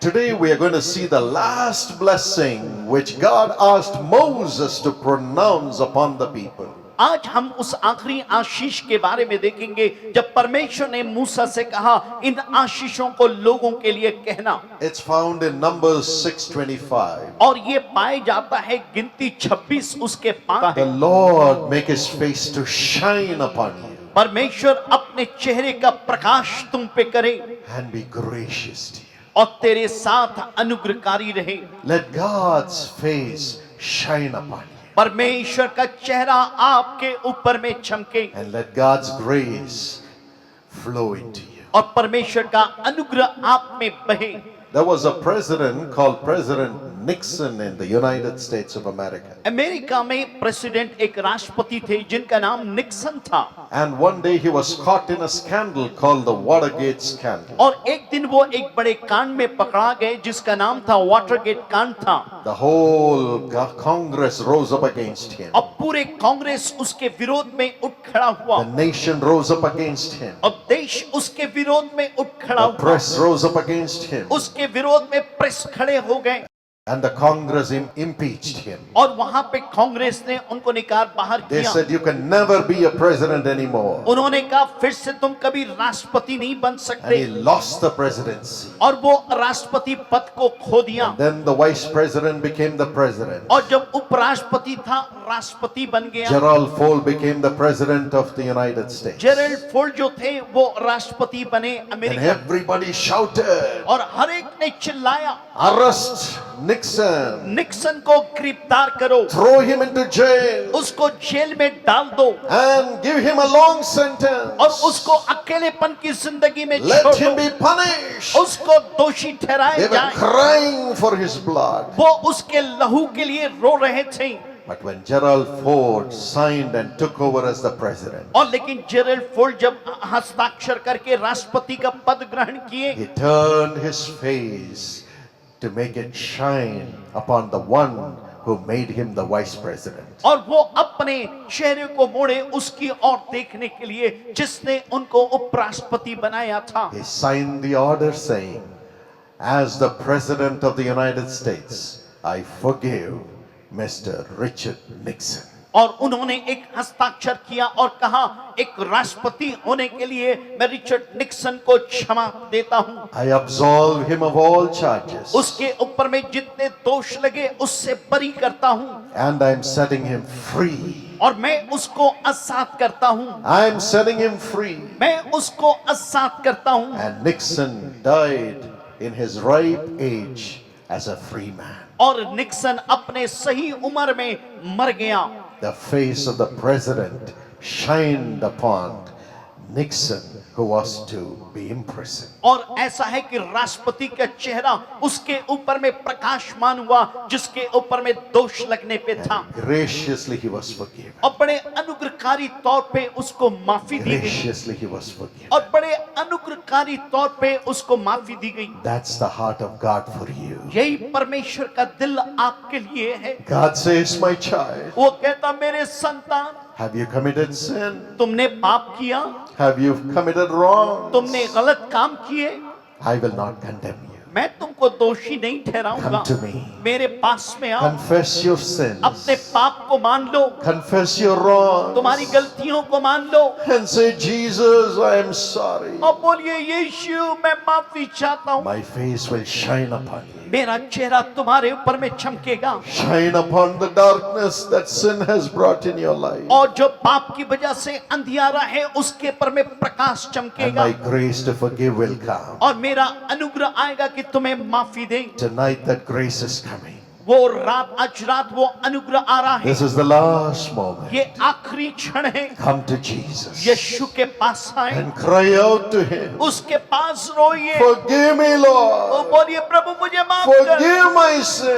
Today we are going to see the last blessing which God asked Moses to pronounce upon the people. आज हम उस आखिरी आशीष के बारे में देखेंगे जब परमेश्वर ने मूसा से कहा इन आशीषों को लोगों के लिए कहना। It's found in Numbers 6:25. और ये पाए जाता है गिनती 26 उसके 5 The है। Lord make his face to shine upon you परमेश्वर अपने चेहरे का प्रकाश तुम पे करे and be gracious to you. और तेरे साथ अनुग्रहकारी रहे। Let God's face shine upon you परमेश्वर का चेहरा आपके ऊपर में चमके and let God's grace flow into you. और परमेश्वर का अनुग्रह आप में बहे। There was a president called President Nixon in the United States of America. America में प्रेसिडेंट एक राष्ट्रपति थे जिनका नाम निक्सन था। And one day he was caught in a scandal called the Watergate scandal. और एक दिन वो एक बड़े कांड में पकड़ा गए जिसका नाम था वाटरगेट कांड था। The whole Congress rose up against him. अब पूरे कांग्रेस उसके विरोध में उठ खड़ा हुआ। The nation rose up against him. अब देश उसके विरोध में उठ खड़ा The हुआ। press rose up against him. उसके विरोध में प्रेस खड़े हो गए। And the Congress impeached him. और वहां पे कांग्रेस ने उनको निकाल बाहर They किया। said you can never be a president anymore. उन्होंने कहा फिर से तुम कभी राष्ट्रपति नहीं बन And सकते। he lost the presidency. और वो राष्ट्रपति पद को खो दिया। And then the vice president became the president. और जब उपराष्ट्रपति था राष्ट्रपति बन गया। Gerald Ford became the president of the United States. Gerald Ford जो थे वो राष्ट्रपति बने And अमेरिका। everybody shouted, और हर एक ने चिल्लाया arrest Nixon, निक्सन को गिरफ्तार करो, throw him into jail उसको जेल में डाल दो and give him a long sentence. और उसको अकेलेपन की जिंदगी में Let छोड़ him दो, be punished. उसको दोषी ठहराया They were जाए। crying for his blood. वो उसके लहू के लिए रो रहे थे। But when Gerald Ford signed and took over as the president, और लेकिन जेरल्ड फोर्ड जब हस्ताक्षर करके राष्ट्रपति का पद ग्रहण किए, he turned his face to make it shine upon the one who made him the vice president. और वो अपने चेहरे को मोड़े उसकी ओर देखने के लिए जिसने उनको उपराष्ट्रपति बनाया था। He signed the order saying, as the president of the United States, I forgive Mr. Richard Nixon. और उन्होंने एक हस्ताक्षर किया और कहा एक राष्ट्रपति होने के लिए मैं रिचर्ड निक्सन को क्षमा देता हूं। I absolve him of all charges. उसके ऊपर में जितने दोष लगे उससे बरी करता हूं And I am setting him free. और मैं उसको आजाद करता हूं। I am setting him free. मैं उसको आजाद करता हूं। And Nixon died in his ripe age as a free man. और निक्सन अपने सही उम्र में मर गया। The face of the president shined upon Nixon, who was to be imprisoned. और ऐसा है कि राष्ट्रपति का चेहरा उसके ऊपर में प्रकाशमान हुआ जिसके ऊपर में दोष लगने पे था। Graciously he was forgiven. और बड़े अनुग्रहकारी तौर पे उसको माफी दी गई। Graciously he was forgiven. और बड़े अनुग्रहकारी तौर पे उसको माफी दी गई। That's the heart of God for you. यही परमेश्वर का दिल आपके लिए है। God says, my child, वो कहता मेरे संतान have you committed sin? तुमने पाप किया, Have you committed wrong? तुमने गलत काम किए, I will not condemn you. मैं तुमको दोषी नहीं ठहराऊंगा। Come to me. मेरे पास में आओ, Confess your sins. अपने पाप को मान लो, Confess your wrongs. तुम्हारी गलतियों को मान लो And say, Jesus, I am sorry. और बोलिए यीशु मैं माफी चाहता हूँ। My face will shine upon you. मेरा चेहरा तुम्हारे ऊपर में चमकेगा Shine upon the darkness that sin has brought in your life. और जो पाप की वजह से अंधियारा है उसके ऊपर में प्रकाश And चमकेगा my grace to forgive will come. और मेरा अनुग्रह आएगा कि तुम्हें माफी दे। Tonight that grace is coming. वो रात आज रात वो अनुग्रह आ रहा है। This is the last moment. ये आखिरी क्षण है। Come to Jesus यीशु के पास आए, and cry out to him. उसके पास रोइए Forgive me, और Lord. बोलिए प्रभु मुझे माफ कर, Forgive my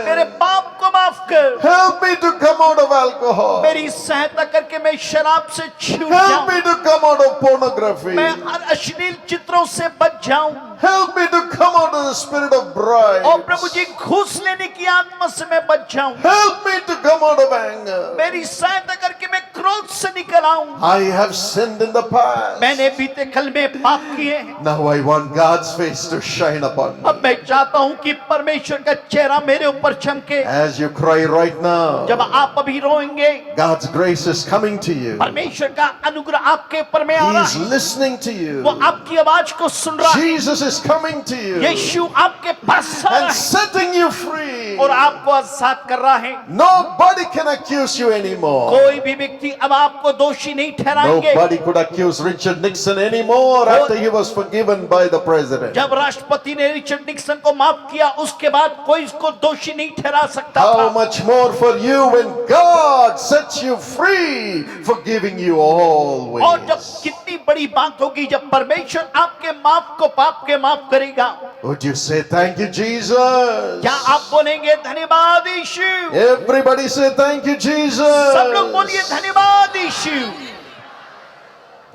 मेरे sin. पाप को माफ कर, Help me to come out of alcohol. मेरी सहायता करके मैं शराब से छूट Help जाऊं, me to come out of pornography. मैं हर अश्लील चित्रों से बच जाऊं Help me to come out of the spirit of और प्रभु bribes. जी घूस लेने की आत्मा से मैं बच जाऊं। Help me to come out of anger. मेरी सहायता करके मैं क्रोध से निकल आऊं। I have sinned in the past. मैंने बीते कल में पाप किए हैं। Now I want God's face to shine upon me. अब मैं चाहता हूं कि परमेश्वर का चेहरा मेरे ऊपर चमके। As you cry right now, जब आप अभी रोएंगे, God's grace is coming to you. परमेश्वर का अनुग्रह आपके ऊपर में आ He रहा is है। listening to वो you. आपकी आवाज को सुन रहा है। Jesus is coming to you यीशु आपके पास आ रहा and है setting you free. और आपको आजाद कर रहा है। Nobody can accuse you anymore. कोई भी व्यक्ति अब आपको दोषी नहीं ठहराएंगे। Nobody could accuse Richard Nixon anymore after he was forgiven by the president. जब राष्ट्रपति ने रिचर्ड निक्सन को माफ किया, उसके बाद कोई इसको दोषी नहीं ठहरा सकता How था। much more for you when God sets you free, forgiving you always. और जब कितनी बड़ी बात होगी जब परमेश्वर आपके माफ को पाप के माफ करेगा। Would you say thank you, Jesus? क्या आप बोलेंगे धन्यवाद यीशु? Everybody say thank you, Jesus. सब लोग बोलिए धन्यवाद यीशु।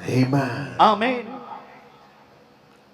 Amen. आमीन।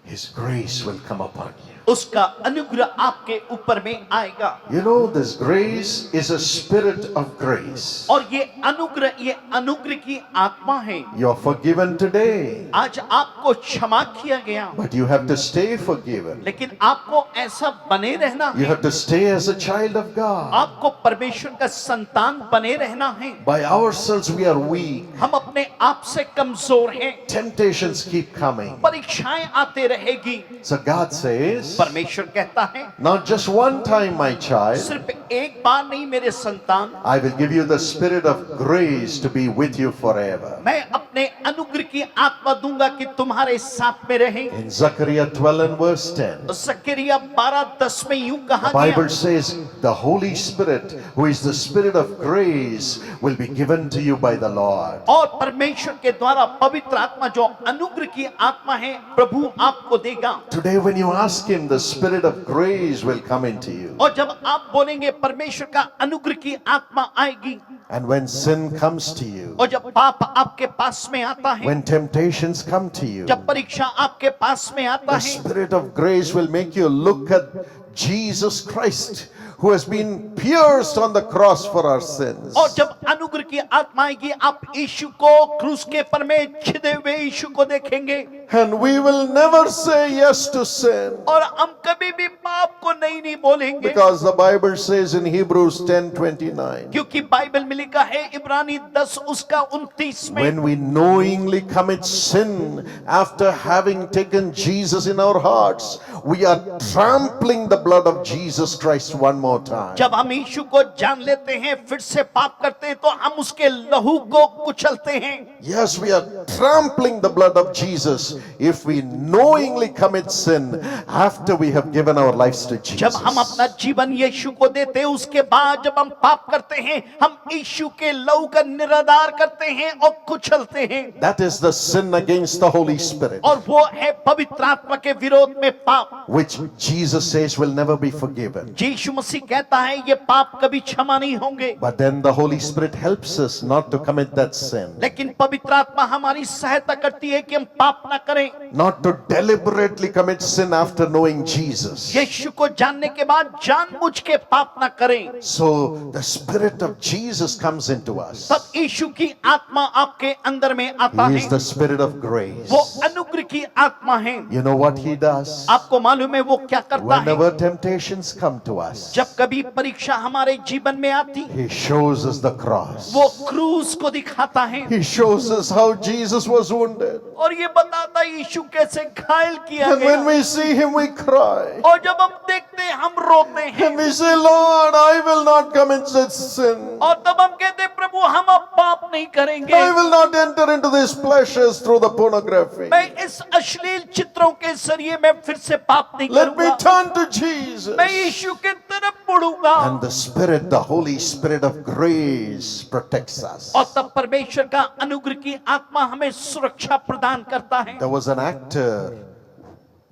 His grace will come upon you. उसका अनुग्रह आपके ऊपर में आएगा। You know, this grace is a spirit of grace. और ये अनुग्रह की आत्मा है। You are forgiven today, आज आपको क्षमा किया गया, but you have to stay forgiven. लेकिन आपको ऐसा बने रहना You है। have to stay as a child of God. आपको परमेश्वर का संतान बने रहना है। By ourselves we are weak. हम अपने आप से कमजोर हैं। Temptations keep coming. परीक्षाएं आते रहेगी। So God says, परमेश्वर कहता है, not just one time, my child, सिर्फ एक बार नहीं मेरे संतान, I will give you the spirit of grace to be with you forever. मैं अपने अनुग्रह की आत्मा दूंगा कि तुम्हारे साथ में रहे। In Zechariah 12 and verse 10, जकरिया 12:10 में यूं कहा the Bible गया, says, the Holy Spirit, who is the spirit of grace, will be given to you by the Lord. और परमेश्वर के द्वारा पवित्र आत्मा जो अनुग्रह की आत्मा है प्रभु आपको देगा। Today when you ask Him, the spirit of grace will come into you. और जब आप बोलेंगे परमेश्वर का अनुग्रह की आत्मा आएगी, And when sin comes to you, और जब पाप आपके पास में आता है, when temptations come to you, जब परीक्षा आपके पास में आता the है, spirit of grace will make you look at Jesus Christ, who has been pierced on the cross for our sins. और जब अनुग्रह की आत्मा आएगी आप यीशु को क्रूस के पर में छिदे हुए यीशु को देखेंगे And we will never say yes to sin, और हम कभी भी पाप को नहीं बोलेंगे, because the Bible says in Hebrews 10:29, क्योंकि बाइबल में लिखा है इब्रानी 10 उसका 29 में, when we knowingly commit sin after having taken Jesus in our hearts, we are trampling the blood of Jesus Christ one more time. जब हम यीशु को जान लेते हैं फिर से पाप करते हैं तो हम उसके लहू को कुचलते हैं। Yes, we are trampling the blood of Jesus if we knowingly commit sin after we have given our lives to जब Jesus. हम अपना जीवन यीशु को देते हैं उसके बाद जब हम पाप करते हैं हम यीशु के लहू का निरादार करते हैं और कुचलते हैं। That is the sin against the Holy Spirit, और वो है पवित्र आत्मा के विरोध में पाप, which Jesus says will never be forgiven. यीशु मसीह कहता है ये पाप कभी क्षमा नहीं होंगे। But then the Holy Spirit helps us not to commit that sin, लेकिन पवित्र आत्मा हमारी सहायता करती है कि हम पाप ना करें, not to deliberately commit sin after knowing Jesus. यीशु को जानने के बाद जानबूझ के पाप ना करें। So the Spirit of Jesus comes into us. तब यीशु की आत्मा आपके अंदर में आता He है, is the Spirit of grace. वो अनुग्रह की आत्मा है। You know what He does? आपको मालूम है वो क्या करता है? Whenever temptations come to us, जब कभी परीक्षा हमारे जीवन में आती, He shows us the cross. वो क्रूस को दिखाता है He shows us how Jesus was wounded. और ये बताता है यीशु कैसे घायल किया And when गया। we see Him, we cry. और जब हम देखते हैं हम रोते हैं And we say, Lord, I will not commit such sin. और तब हम कहते हैं प्रभु हम अब पाप नहीं करेंगे, I will not enter into these pleasures through the pornography. मैं इस अश्लील चित्रों के जरिए मैं फिर से पाप नहीं Let me करूंगा, turn to Jesus. मैं यीशु के तरफ मुड़ूंगा। And the Spirit, the Holy Spirit of grace protects us. और तब परमेश्वर का अनुग्रह की आत्मा हमें सुरक्षा प्रदान करता है। There was an actor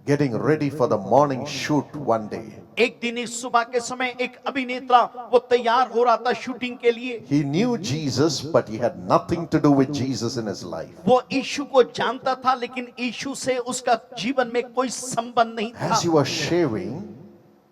getting ready for the morning shoot one day. एक दिन इस सुबह के समय एक अभिनेता वो तैयार हो रहा था शूटिंग के लिए। He knew Jesus, but he had nothing to do with Jesus in his life. वो यीशु को जानता था लेकिन यीशु से उसका जीवन में कोई संबंध नहीं था। As he was shaving,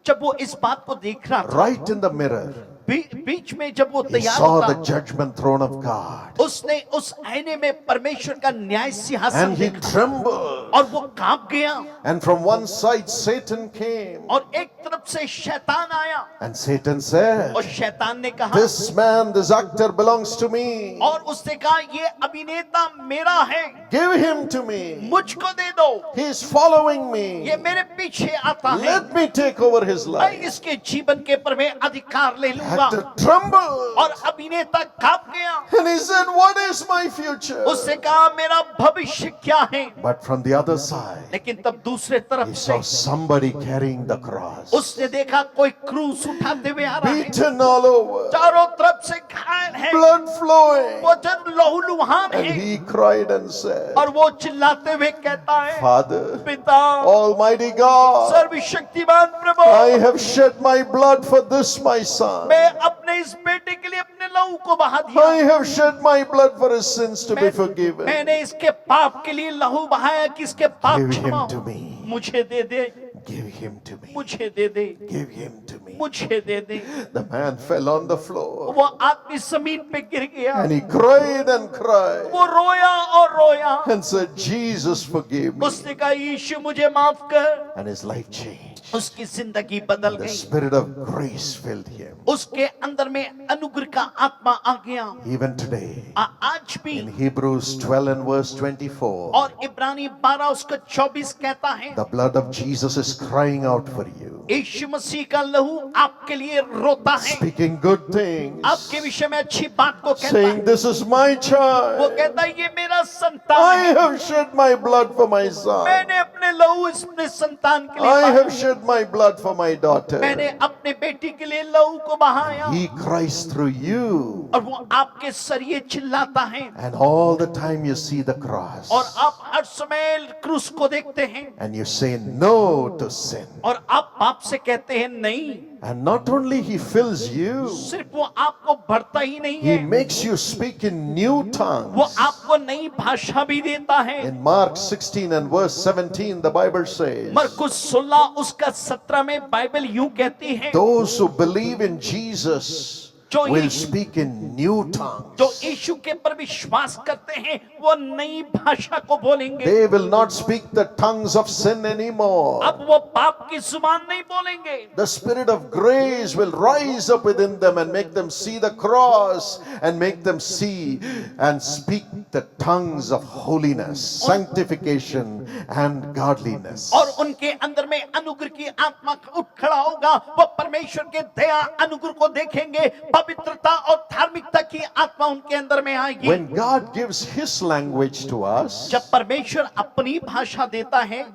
जब वो इस बात को देख रहा था, right in the mirror, बीच में जब वो he तैयार saw the होता, judgment throne of God. उसने उस आईने में परमेश्वर का न्याय सिंहासन And he देखा trembled. और वो कांप गया। And from one side Satan came. और एक तरफ से शैतान आया And Satan said, और शैतान ने कहा, this man, this actor belongs to me. और उसने कहा ये अभिनेता मेरा है, Give him to me. मुझको दे दो, He is following me. ये मेरे पीछे आता है, Let me take over his मैं life. इसके जीवन के पर मैं अधिकार ले लूंगा। Actor trembled. और अभिनेता कांप गया। And he said, what is my future? उसने कहा मेरा भविष्य क्या है? But from the other side, लेकिन तब दूसरे तरफ he से saw somebody carrying the cross. उसने देखा कोई क्रूस उठाते हुए आ रहा है, Beaten all over. चारों तरफ से घायल है, Blood flowing. वो जन लहूलुहान And है, he cried and said, और वो चिल्लाते हुए कहता है, Father, पिता, Almighty God, सर्वशक्तिमान प्रभु, I have shed my blood for this my son. मैं अपने इस बेटे के लिए अपने लहू को बहा I दिया, have shed my blood for his sins to be forgiven. मैंने इसके पाप के लिए लहू बहाया कि इसके पाप Give क्षमा him to हो। me. मुझे दे दे, Give him to me. मुझे दे दे, Give him to me. मुझे दे दे। The man fell on the floor वो आदमी जमीन पे गिर गया, and he cried and cried वो रोया और रोया, and said, Jesus, forgive me. उसने कहा यीशु मुझे माफ कर। And his life changed. उसकी जिंदगी बदल The गई, spirit of grace filled him. उसके अंदर में अनुग्रह का आत्मा आ गया। Even today, आज भी in Hebrews 12 and verse 24, और इब्रानी 12 उसका 24 कहता है, the blood of Jesus is crying out for you, यीशु मसीह का लहू आपके लिए रोता है, speaking good things, आपके विषय में अच्छी बात को कहता saying, है। this is my वो child. कहता है ये मेरा संतान I है, have shed my blood for my son. मैंने अपने लहू अपने संतान के लिए I बहाया, have shed my blood for my daughter. मैंने अपने बेटी के लिए लहू को बहाया। He cries through you. और वो आपके सरिये चिल्लाता है, And all the time you see the cross. और आप हर समय क्रूस को देखते हैं, And you say no to sin. और आप पाप से कहते हैं नहीं। And not only he fills you, सिर्फ वो आपको भरता ही नहीं he है, makes you speak in new वो tongues. आपको नई भाषा भी देता है। In Mark 16 and verse 17, the Bible says, मरकुस 16 उसका 17 में बाइबल यूं कहती है, those who believe in Jesus जो will Yeshu- speak in new tongues. जो यीशु के पर विश्वास करते हैं वो नई भाषा को बोलेंगे। They will not speak the tongues of sin anymore. अब वो पाप की जुबान नहीं बोलेंगे। The spirit of grace will rise up within them and make them see the cross and make them see and speak the tongues of holiness, sanctification and godliness. और उनके अंदर में अनुग्रह की आत्मा उठ खड़ा होगा, वो परमेश्वर के दया अनुग्रह को देखेंगे, पवित्रता और धार्मिकता की आत्मा उनके अंदर में आएगी। When God gives his language to us, जब परमेश्वर अपनी भाषा देता है,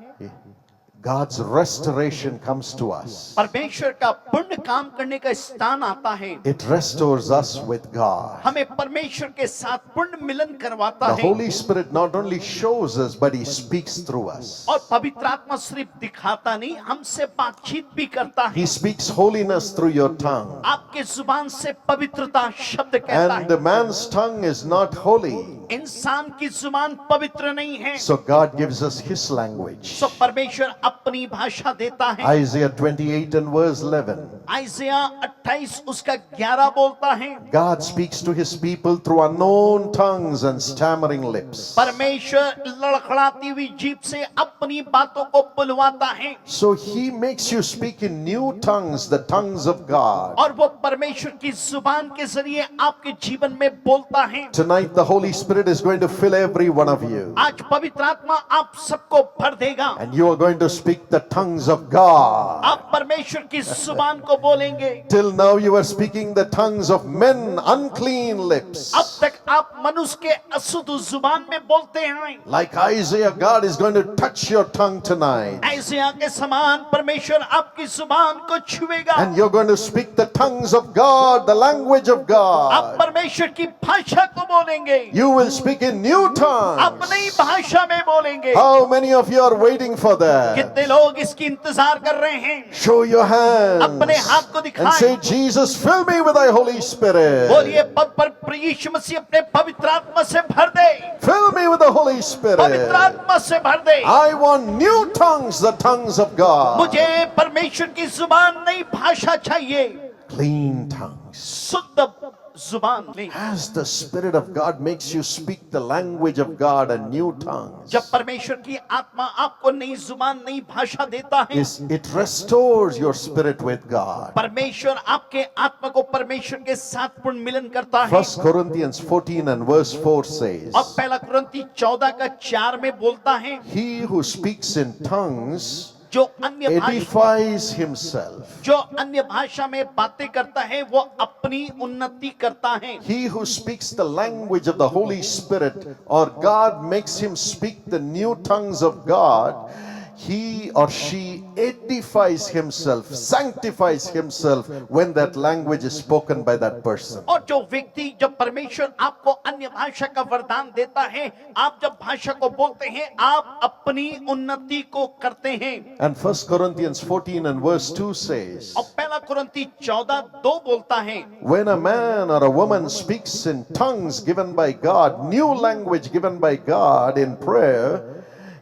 God's restoration comes to us. परमेश्वर का पुण्य काम करने का स्थान आता है, It restores us with God. हमें परमेश्वर के साथ पुण्य मिलन करवाता The है। Holy Spirit not only shows us, but he speaks through us. और पवित्र आत्मा सिर्फ दिखाता नहीं, हमसे बातचीत भी करता है। He speaks holiness through your tongue. आपके जुबान से पवित्रता शब्द कहता And है। the man's tongue is not holy. इंसान की जुबान पवित्र नहीं है, So God gives us his language. सो परमेश्वर अपनी भाषा देता है। Isaiah 28 and verse 11. आइज़िया 28 उसका 11 बोलता है, God speaks to his people through unknown tongues and stammering lips. परमेश्वर लड़खड़ाती हुई जीभ से अपनी बातों को बुलवाता है, So he makes you speak in new tongues, the tongues of God. और वो परमेश्वर की जुबान के जरिए आपके जीवन में बोलता है। Tonight the Holy Spirit is going to fill every one of you. आज पवित्र आत्मा आप सबको भर देगा, And you are going to speak the tongues of God. आप परमेश्वर की जुबान को बोलेंगे। Till now you were speaking the tongues of men, unclean lips. अब तक आप मनुष्य के अशुद्ध जुबान में बोलते हैं। Like Isaiah, God is going to touch your tongue tonight. आइज़िया के समान परमेश्वर आपकी जुबान को छुएगा, And you're going to speak the tongues of God, the language of आप God. परमेश्वर की भाषा को बोलेंगे, You will speak in new tongues. आप नई भाषा में बोलेंगे। How many of you are waiting for that? कितने लोग इसकी इंतजार कर रहे हैं? Show your hands अपने हाथ को and दिखाएं, say, Jesus, fill me with thy Holy Spirit. बोलिए पर यीशु मसीह अपने पवित्र आत्मा से भर दे, Fill me with the Holy Spirit. पवित्र आत्मा से भर दे। I want new tongues, the tongues of God. मुझे परमेश्वर की जुबान नई भाषा चाहिए। clean tongues. शुद्ध जुबान लें। As the Spirit of God makes you speak the language of God and new tongues, जब परमेश्वर की आत्मा आपको नई जुबान नई भाषा देता है, it restores your spirit with God. परमेश्वर आपके आत्मा को परमेश्वर के साथ पूर्ण मिलन करता है। 1 Corinthians 14 and verse 4 और says, पहला कुरिन्ती 14:4 में बोलता है, He who speaks in tongues जो अन्य भाषा edifies himself. जो अन्य भाषा में बातें करता है वो अपनी उन्नति करता है। He who speaks the language of the Holy Spirit, or God makes him speak the new tongues of God, he or she edifies himself, sanctifies himself when that language is spoken by that person. और जो व्यक्ति, जब परमेश्वर आपको अन्य भाषा का वरदान देता है, आप जब भाषा को बोलते हैं, आप अपनी उन्नति को करते हैं। And 1 Corinthians 14 and verse 2 says, और पहला कुरिन्ती 14:2 बोलता है, when a man or a woman speaks in tongues given by God, new language given by God in prayer,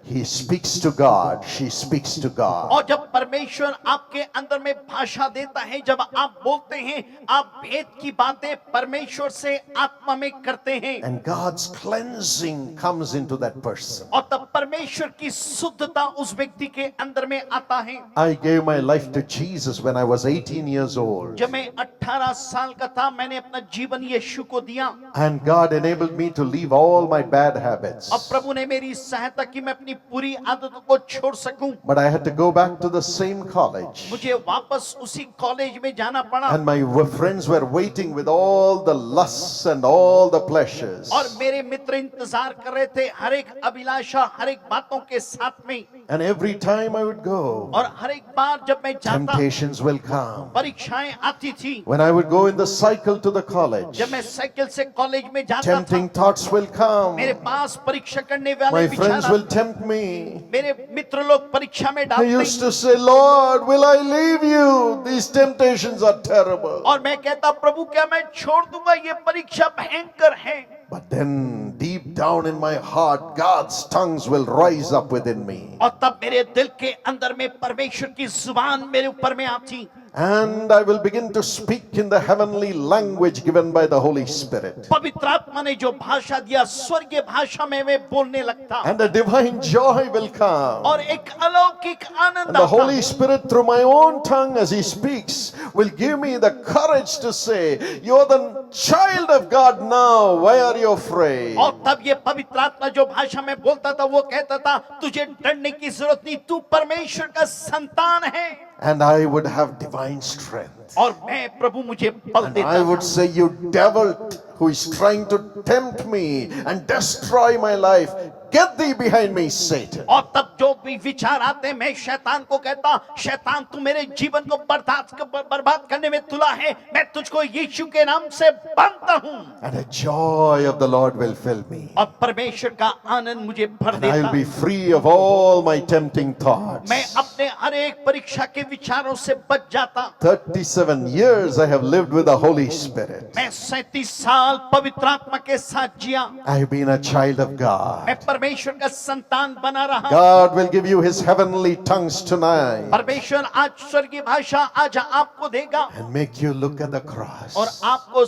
he speaks to God, she speaks to God. और जब परमेश्वर आपके अंदर में भाषा देता है, जब आप बोलते हैं, आप भेद की बातें परमेश्वर से आत्मा में करते हैं, And God's cleansing comes into that person. और तब परमेश्वर की शुद्धता उस व्यक्ति के अंदर में आता है। I gave my life to Jesus when I was 18 years old. जब मैं 18 साल का था, मैंने अपना जीवन यीशु को दिया, And God enabled me to leave all my bad habits. और प्रभु ने मेरी सहायता की मैं अपनी पूरी आदतों को छोड़ सकूं। But I had to go back to the same college. मुझे वापस उसी कॉलेज में जाना पड़ा, And my friends were waiting with all the lusts and all the pleasures. और मेरे मित्र इंतजार कर रहे थे हर एक अभिलाषा, हर एक बातों के साथ में। And every time I would go, और हर एक बार जब मैं जाता, temptations will come. परीक्षाएं आती थी। When I would go in the cycle to the college, जब मैं साइकिल से कॉलेज में जाता tempting था, thoughts will come. मेरे पास परीक्षा करने वाले My विचार friends will आते। tempt me. मेरे मित्र लोग परीक्षा में They डालते used to say, Lord, will I leave you? These temptations are terrible. और मैं कहता, प्रभु क्या मैं छोड़ दूंगा, ये परीक्षा भयंकर है। But then deep down in my heart, God's tongues will rise up within me. और तब मेरे दिल के अंदर में परमेश्वर की जुबान मेरे ऊपर में आती, And I will begin to speak in the heavenly language given by the Holy Spirit. पवित्र आत्मा ने जो भाषा दिया, स्वर्गीय भाषा में मैं बोलने लगता, And a divine joy will come. और एक अलौकिक आनंद And the Holy आता। Spirit, through my own tongue as He speaks, will give me the courage to say, You're the child of God now. Why are you afraid? और तब ये पवित्र आत्मा जो भाषा में बोलता था, वो कहता था, तुझे डरने की जरूरत नहीं, तू परमेश्वर का संतान है। And I would have divine strength. और मैं, प्रभु मुझे बल And देता I would था। say, You devil who is trying to tempt me and destroy my life, get thee behind me, Satan. और तब जो भी विचार आते, मैं शैतान को कहता, शैतान तू मेरे जीवन को बर्बाद करने में तुला है, मैं तुझको यीशु के नाम से बांधता हूँ। And a joy of the Lord will fill me. और परमेश्वर का आनंद मुझे भर And I'll देता, be free of all my tempting thoughts. मैं अपने हर एक परीक्षा के विचारों से बच जाता। 37 years I have lived with the Holy Spirit. मैं 37 साल पवित्र आत्मा के साथ जिया, I have been a child of मैं God. परमेश्वर का संतान बना रहा। God will give you His heavenly tongues tonight परमेश्वर आज स्वर्गीय भाषा आज आपको देगा, and make you look at the cross. और आपको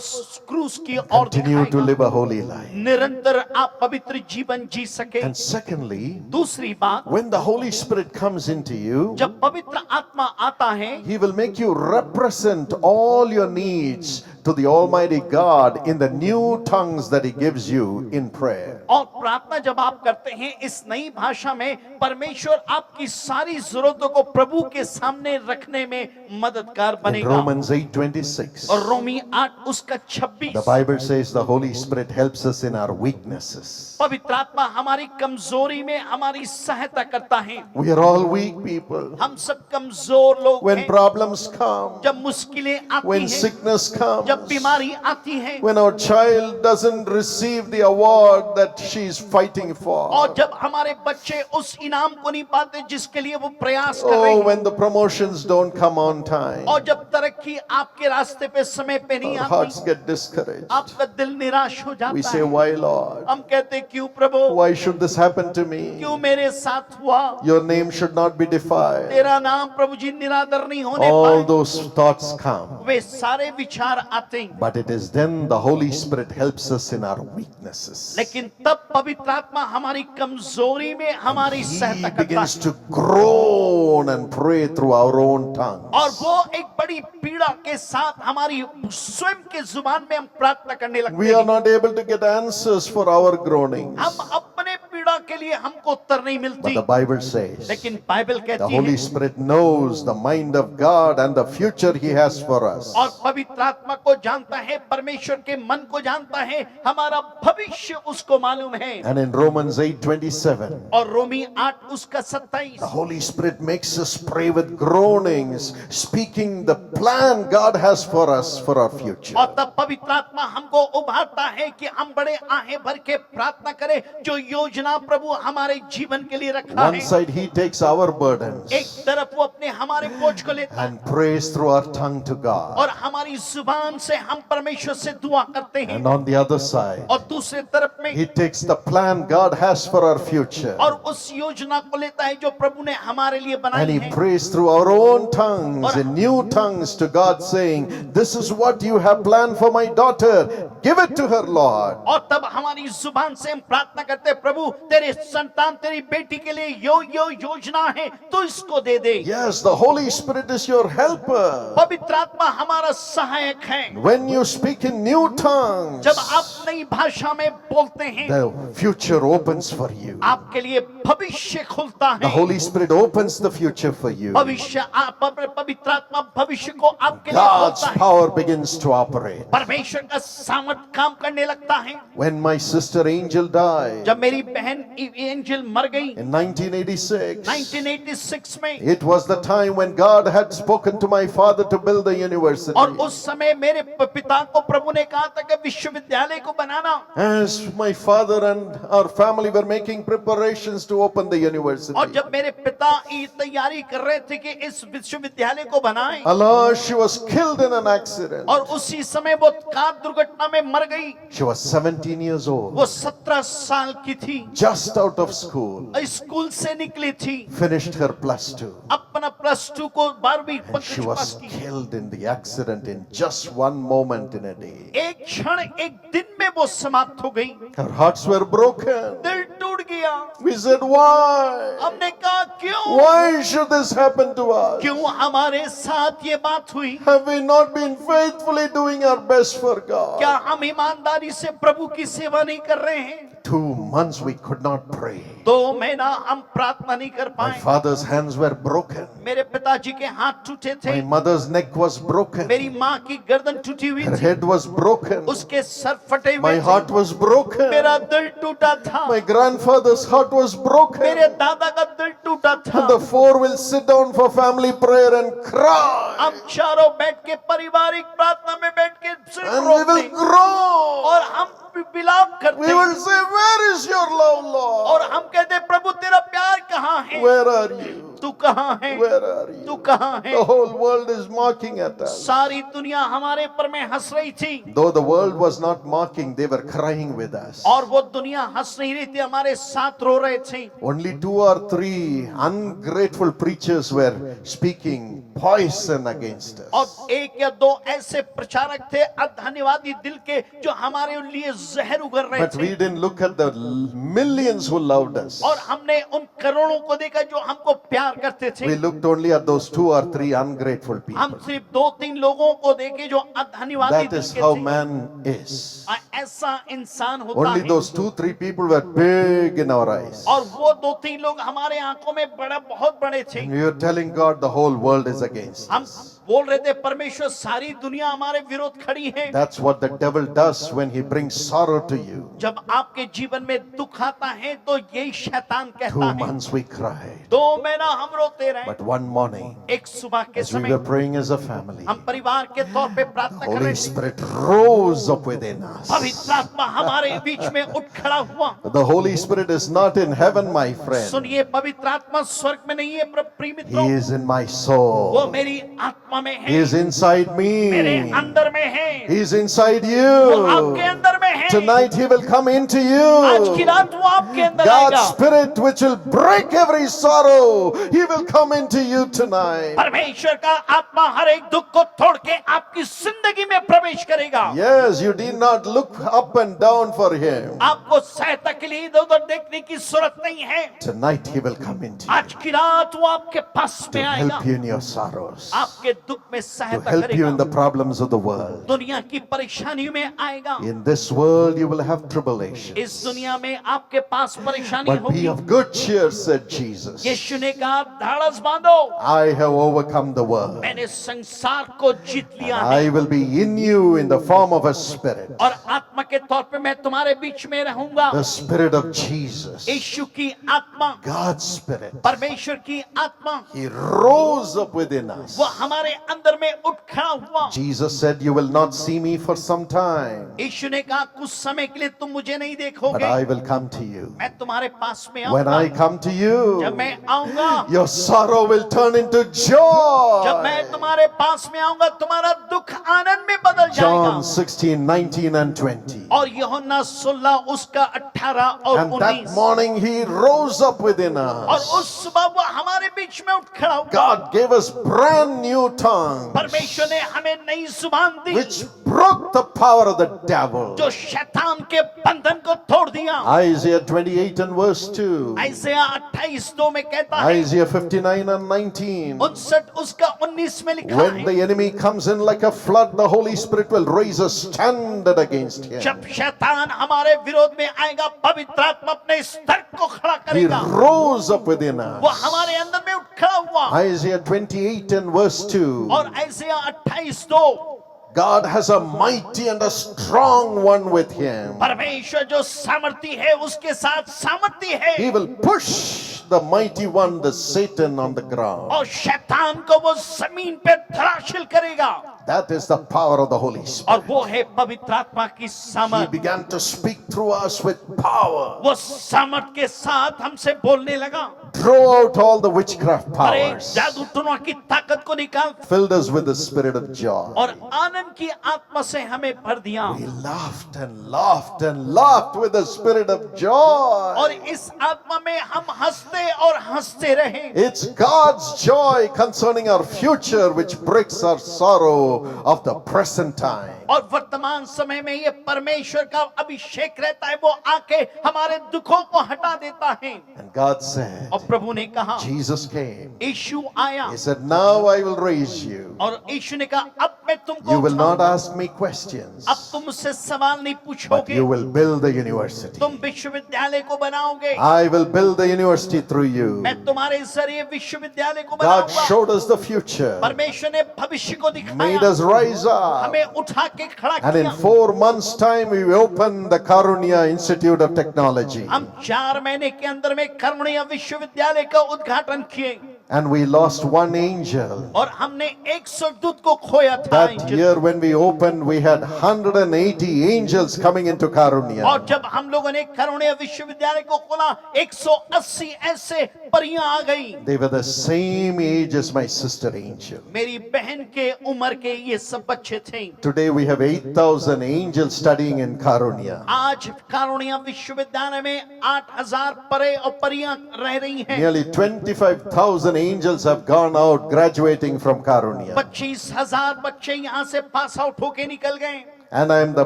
क्रूस की ओर Continue to दिखाएगा, live a holy life. निरंतर आप पवित्र जीवन जी सके। And secondly, दूसरी बात, when the Holy Spirit comes into you, जब पवित्र आत्मा आता है, He will make you represent all your needs to the Almighty God in the new tongues that He gives you in prayer. और प्रार्थना जब आप करते हैं इस नई भाषा में, परमेश्वर आपकी सारी जरूरतों को प्रभु के सामने रखने में मददगार In बनेगा। Romans 8:26, और रोमी 8 उसका 26, the Bible says the Holy Spirit helps us in our weaknesses. पवित्र आत्मा हमारी कमजोरी में हमारी सहायता करता है। We are all weak people. हम सब कमजोर लोग When हैं। problems come, जब मुश्किलें आती when हैं, sickness comes, जब जब बीमारी आती है, when our child doesn't receive the award that she is fighting और for, जब हमारे बच्चे उस इनाम को नहीं पाते जिसके लिए वो प्रयास कर रहे oh, हैं, when the promotions don't come on time, और जब तरक्की आपके रास्ते पे समय पे नहीं our hearts आती, get discouraged. आपका दिल निराश हो We जाता say, है। why, Lord? हम कहते हैं, क्यों प्रभु, Why should this happen to me? क्यों मेरे साथ हुआ? Your name should not be defiled. तेरा नाम प्रभु जी निरादर नहीं होने All पाए। those thoughts come. वे सारे विचार आते हैं, But it is then the Holy Spirit helps us in our weaknesses. लेकिन तब पवित्र आत्मा हमारी कमजोरी में हमारी He सहायता करता begins है, to groan and pray through our own tongues. और वो एक बड़ी पीड़ा के साथ हमारी स्वयं के जुबान में हम प्रार्थना करने लगते We are हैं। not able to get answers for our groanings. हम अपने पीड़ा के लिए हमको उत्तर नहीं But मिलती, the Bible says लेकिन बाइबल the कहती Holy है, Spirit knows the mind of God and the future He has for us. और पवित्र आत्मा को जानता है, परमेश्वर के मन को जानता है, हमारा भविष्य उसको मालूम है। And in Romans 8:27, और रोमी 8 उसका 27, the Holy Spirit makes us pray with groanings, speaking the plan God has for us for our future. और तब पवित्र आत्मा हमको उभारता है कि हम बड़े आहें भर के प्रार्थना करें, जो योजना प्रभु हमारे जीवन के लिए रखा One है। side He takes our burdens एक तरफ वो अपने हमारे बोझ को लेता है, and prays through our tongue to God. और हमारी जुबान से हम परमेश्वर से दुआ करते हैं, And on the other side, और दूसरे तरफ में He takes the plan God has for our future और उस योजना को लेता है जो प्रभु ने हमारे लिए and बनाई He है, prays through our own tongues in new tongues to God, saying, "This is what you have planned for my daughter. Give it to her, Lord." और तब हमारी जुबान से हम प्रार्थना करते हैं, प्रभु तेरे संतान तेरी बेटी के लिए यो योजना है, तो इसको दे दे। Yes, the Holy Spirit is your helper. पवित्र आत्मा हमारा सहायक है। When you speak in new tongues, जब आप नई भाषा में बोलते हैं, the future opens for you. आपके लिए भविष्य खुलता The है। Holy Spirit opens the future for you. भविष्य पवित्र आत्मा भविष्य को आपके लिए God's खोलता है। power begins to operate. परमेश्वर का सामर्थ काम करने लगता है। When my sister Angel died जब मेरी बहन एंजल मर गई in 1986, 1986 में, it was the time when God had spoken to my father to build the university. और उस समय मेरे पिता को प्रभु ने कहा था कि विश्वविद्यालय को बनाना। As my father and our family were making preparations to open the university, और जब मेरे पिता ये तैयारी कर रहे थे कि इस विश्वविद्यालय को बनाएं, Allah, she was killed in an accident. और उसी समय वो कार दुर्घटना में मर गई। She was 17 years old, वो 17 साल की थी, just out of school, school से निकली थी, finished her +2. अपना +2 को 12वीं And she पास was की। killed in the accident in just one moment in a day. एक क्षण एक दिन में वो समाप्त हो गई। Her hearts were broken. दिल टूट गया। We said, why? हमने कहा क्यों? Why should this happen to us? क्यों हमारे साथ ये बात हुई? Have we not been faithfully doing our best for God? क्या हम ईमानदारी से प्रभु की सेवा नहीं कर रहे हैं? 2 months we could not pray. 2 महीना हम प्रार्थना नहीं कर My पाए। father's hands were broken. मेरे पिताजी के हाथ टूटे थे, My mother's neck was broken. मेरी माँ की गर्दन टूटी हुई Her थी, head was broken. उसके सर फटे हुए My थे, heart was broken. मेरा दिल टूटा था, My grandfather's heart was broken. मेरे दादा का दिल टूटा था। And the 4 will sit down for family prayer and cry. हम चारों बैठ के पारिवारिक प्रार्थना में बैठ के सिर And we will रोकते groan. और हम विलाप करते We will say, where is your love, और Lord? हम कहते प्रभु तेरा प्यार कहाँ है? Where are you? तू कहाँ है? Where are तू you? कहाँ है? The whole world is mocking at us. सारी दुनिया हमारे पर में हंस रही थी, Though the world was not mocking, they were crying with us. और वो दुनिया हंस नहीं रही थी, हमारे साथ रो रहे थे। Only 2 or 3 ungrateful preachers were speaking poison against us. और 1 या 2 ऐसे प्रचारक थे अधन्यवादी दिल के, जो हमारे लिए जहर उगल रहे But we थे, didn't look at the millions who loved us. और हमने उन करोड़ों को देखा जो हमको प्यार करते थे। We looked only at those 2 or 3 ungrateful हम people. सिर्फ 2-3 लोगों को देखे जो अधन्यवादी That दिल is के how थे। man is. ऐसा इंसान होता Only है those 2-3 people were big in our eyes. और वो 2-3 लोग हमारे आंखों में बहुत बड़े थे। And we were telling God the whole world is against हम us. बोल रहे थे परमेश्वर सारी दुनिया हमारे विरोध खड़ी है। That's what the devil does when he brings sorrow to you. जब आपके जीवन में दुख आता है तो यही शैतान 2 कहता है। months we cried. 2 महीना हम रोते रहे। But one morning, एक सुबह के as we समय were praying as a family, हम परिवार के तौर पे प्रार्थना कर रहे Holy थे। Spirit rose up within us. पवित्र आत्मा हमारे बीच में उठ खड़ा हुआ। The Holy Spirit is not in heaven, my friend. सुनिए, पवित्र आत्मा स्वर्ग में नहीं है प्रिय He मित्रों, is in my वो soul. मेरी आत्मा में He है, is inside मेरे me. अंदर में है, He is inside वो आपके you. अंदर में है। Tonight He will come into आज की you. रात वो आपके अंदर God's आएगा। Spirit which will break every sorrow, He will come into you tonight. परमेश्वर का आत्मा हर एक दुख को तोड़ के आपकी जिंदगी में प्रवेश करेगा। Yes, you need not look up and down for Him. आपको सहायता के लिए इधर उधर देखने की जरूरत नहीं है। Tonight He will come into you आज की रात वो आपके पास to में आएगा, help you in your sorrows, आपके दुख में to सहायता help you in करेगा, the problems of the world. दुनिया की परेशानियों में आएगा। In this world you will have tribulation. इस दुनिया में आपके पास परेशानी But be होगी। of good cheer, said Jesus. यीशु ने कहा, ढाढ़स बांधो, I have overcome the world. मैंने संसार को जीत लिया And है I will be in you in the form of a spirit. और आत्मा के तौर पे मैं तुम्हारे बीच में रहूंगा। The spirit of Jesus. यीशु की आत्मा, God's spirit. परमेश्वर की आत्मा, He rose up within us. वो हमारे अंदर में उठ खड़ा हुआ। Jesus said, you will not see me for some time, यीशु ने कहा, कुछ समय के लिए तुम मुझे नहीं but देखोगे, I will come to you. मैं तुम्हारे पास में When I आऊंगा। come to you, जब मैं आऊंगा, your sorrow will turn into जब मैं joy. तुम्हारे पास में आऊंगा, तुम्हारा दुख आनंद में बदल John जाएगा। 16, 19 and 20. और यूहन्ना 16 उसका 18 और And that 19, morning he rose up within और us. उस सुबह वो हमारे बीच में उठ खड़ा हुआ। God gave us brand new tongues, परमेश्वर ने हमें नई जुबान दी, which broke the power of the devil. जो शैतान के बंधन को तोड़ दिया। Isaiah 28 and verse 2. ऐसा 28:2 में कहता है, Isaiah 59 and 19. 59 उसका 19 में लिखा When है, the enemy comes in like a flood, the Holy Spirit will raise a standard against him. जब शैतान हमारे विरोध में आएगा, पवित्र आत्मा अपने स्तर को खड़ा He करेगा। rose up within वो us. हमारे अंदर में उठ खड़ा हुआ। Isaiah 28 and verse 2. और ऐसा 28:2, God has a mighty and a strong one with him. परमेश्वर जो सामर्थी है उसके साथ सामर्थी है, He will push the mighty one, the Satan, on the ground. और शैतान को वो जमीन पे धराशायी करेगा। That is the power of the Holy Spirit. और वो है पवित्र आत्मा की He सामर्थ। began to speak through us with power. वो सामर्थ के साथ हमसे बोलने लगा, Throw out all the witchcraft और एक powers. जादू टोना की ताकत को निकाल, Filled us with the spirit of joy. और आनंद की आत्मा से हमें भर दिया। We laughed and laughed and laughed with the spirit of और joy. इस आत्मा में हम हंसते और हंसते रहे। It's God's joy concerning our future which breaks our sorrow of the present time. और वर्तमान समय में ये परमेश्वर का अभिषेक रहता है, वो आके हमारे दुखों को हटा देता है। And God said, और प्रभु ने कहा, Jesus came. यीशु आया, He said, now I will raise you. और यीशु ने कहा, अब मैं तुमको You will not उठाऊंगा। ask me questions, अब तुम मुझसे सवाल नहीं but पूछोगे, you will build the university. तुम विश्वविद्यालय को बनाओगे, I will build the university through you. मैं तुम्हारे जरिए विश्वविद्यालय को God बनाऊंगा। showed us the future, परमेश्वर ने भविष्य को made दिखाया, us rise up. हमें उठा के खड़ा And in किया। 4 months' time, we opened the Karunya Institute of Technology. हम 4 महीने के अंदर में करुणीय विश्वविद्यालय का उद्घाटन किए, And we lost 1 angel. और हमने 100 दूत को खोया था। That year when we opened, we had 180 angels coming into और Karunya. जब हम लोगों ने करुणीय विश्वविद्यालय को खोला, 180 ऐसे परियां आ गई। They were the same age as my sister Angel. मेरी बहन के उम्र के ये सब बच्चे थे। Today we have 8,000 angels studying in Karunya. आज करुणीय विश्वविद्यालय में 8,000 परे और परियां रह रही हैं। Nearly 25,000 angels have gone out graduating from Karunya. 25,000 बच्चे यहाँ से पास आउट होके निकल गए। And I am the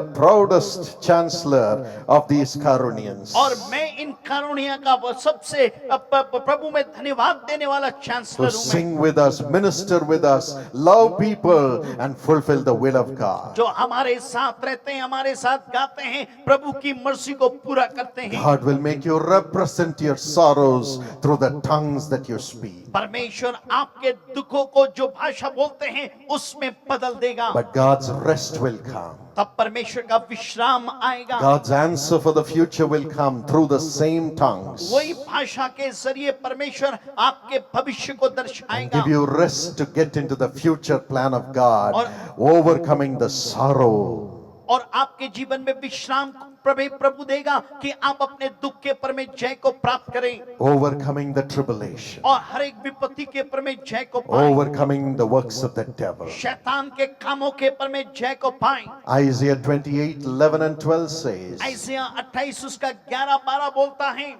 proudest chancellor of these Karunians. और मैं इन कारुणिया का वो सबसे प्रभु में धन्यवाद देने वाला Who चांसलर हूं मैं, sing with us, minister with us, love people, and fulfill the will of God. जो हमारे साथ रहते हैं, हमारे साथ गाते हैं, प्रभु की मर्जी को पूरा करते हैं। God will make you represent your sorrows through the tongues that you speak. परमेश्वर आपके दुखों को जो भाषा बोलते हैं उसमें बदल देगा। But God's rest will come. तब परमेश्वर का विश्राम आएगा। God's answer for the future will come through the same tongues. वही भाषा के जरिए परमेश्वर आपके भविष्य को And दर्शाएगा give you rest to get into the future plan of God, overcoming the sorrow. और आपके जीवन में विश्राम प्रभु देगा कि आप अपने दुख के पर में जय को प्राप्त करें, Overcoming the tribulation, और हर एक विपत्ति के पर में जय को पाएं, overcoming the works of the devil. शैतान के कामों के पर में जय को पाएं। Isaiah 28:11 and 12 says, ऐसिया 28 उसका 11-12 बोलता है,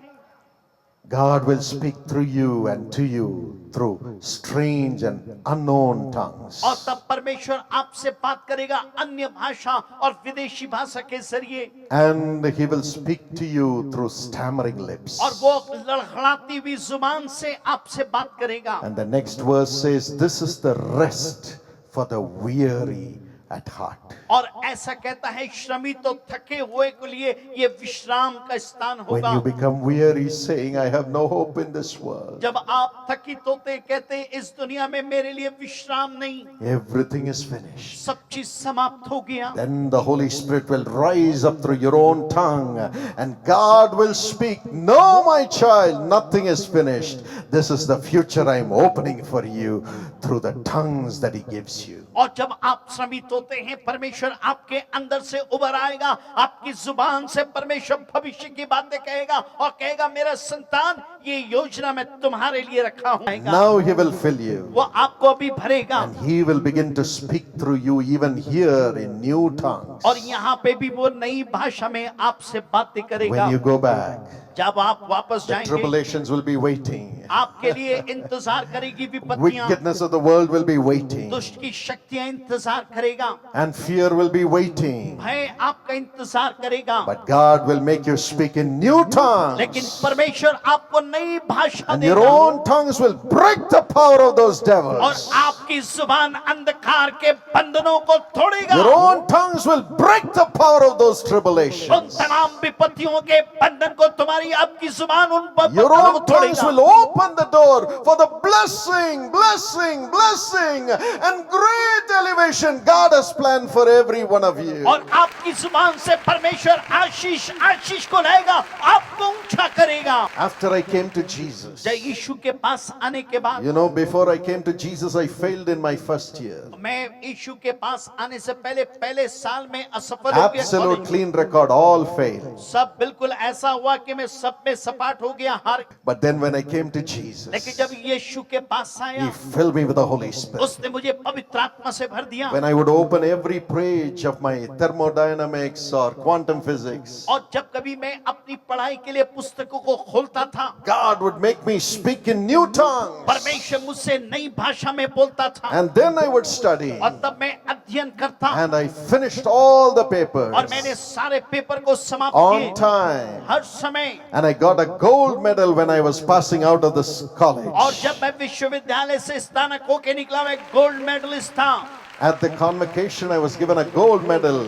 God will speak through you and to you through strange and unknown tongues. और तब परमेश्वर आपसे बात करेगा अन्य भाषा और विदेशी भाषा के जरिए, And he will speak to you through stammering lips. और वो लड़खड़ाती हुई जुबान से आपसे बात करेगा। And the next verse says, this is the rest for the weary at heart. और ऐसा कहता है, श्रमित तो थके हुए के लिए ये विश्राम का स्थान When होगा। you become weary, saying, I have no hope in this world, जब आप थकित होते कहते इस दुनिया में मेरे लिए विश्राम नहीं, everything is finished. सब चीज समाप्त हो गया, Then the Holy Spirit will rise up through your own tongue and God will speak, no, my child, nothing is finished. This is the future I am opening for you through the tongues that he gives you. और जब आप श्रमित होते हैं परमेश्वर आपके अंदर से उभर आएगा, आपकी जुबान से परमेश्वर भविष्य की बातें कहेगा और कहेगा, मेरा संतान ये योजना मैं तुम्हारे लिए रखा हूं। Now he will fill you. वो आपको अभी भरेगा, And he will begin to speak through you even here in new tongues. और यहाँ पे भी वो नई भाषा में आपसे बातें करेगा। When you go back, जब आप वापस the जाएंगे, tribulations will be waiting. आपके लिए इंतजार करेगी विपत्तियां, Wickedness of the world will be waiting. दुष्ट की शक्तियां इंतजार करेगा, And fear will be waiting. भय आपका इंतजार करेगा, But God will make you speak in new tongues. लेकिन परमेश्वर आपको नई भाषा And your देगा, own tongues will break the power of those और devils. आपकी जुबान अंधकार के बंधनों को तोड़ेगा, Your own tongues will break the power of those उन tribulations. तमाम विपत्तियों के बंधन को तुम्हारी आपकी जुबान उन Your बंधनों को own tongues तोड़ेगा, will open the door for the blessing, blessing, blessing, and great elevation God has planned for every one of you. और आपकी जुबान से परमेश्वर आशीष आशीष को लाएगा, आपको ऊंचा करेगा। After I came to Jesus, जब यीशु के पास आने के बाद, you know, before I came to Jesus, I failed in my first year. मैं यीशु के पास आने से पहले साल में असफल हो गया। Absolute college. clean record, all failed. सब बिल्कुल ऐसा हुआ कि मैं सब में सपाट हो गया, हार। But then when I came to Jesus, लेकिन जब यीशु के पास आया, He filled me with the Holy Spirit. उसने मुझे पवित्र आत्मा से भर दिया। When I would open every page of my thermodynamics or quantum physics, और जब कभी मैं अपनी पढ़ाई के लिए पुस्तकों को खोलता था, God would make me speak in new tongues. परमेश्वर मुझसे नई भाषा में बोलता था, And then I would study. और तब मैं अध्ययन करता, And I finished all the papers और मैंने सारे पेपर को समाप्त on किए time. हर समय। And I got a gold medal when I was passing out of this और college. जब मैं विश्वविद्यालय से स्नातक होके निकला, मैं गोल्ड मेडलिस्ट था। At the convocation, I was given a gold medal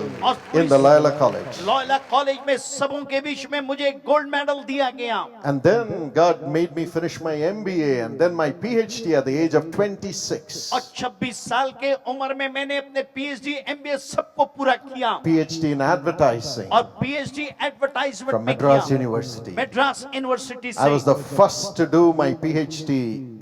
in the Loyola College. Loyola college में सबों के बीच में मुझे गोल्ड मेडल दिया गया। And then God made me finish my MBA and then my PhD at the age of 26. और 26 साल के उम्र में मैंने अपने पीएचडी एमबीए सबको पूरा किया, PhD in advertising और पीएचडी एडवर्टाइजमेंट from में Madras किया, University. Madras university I was से। the first to do my PhD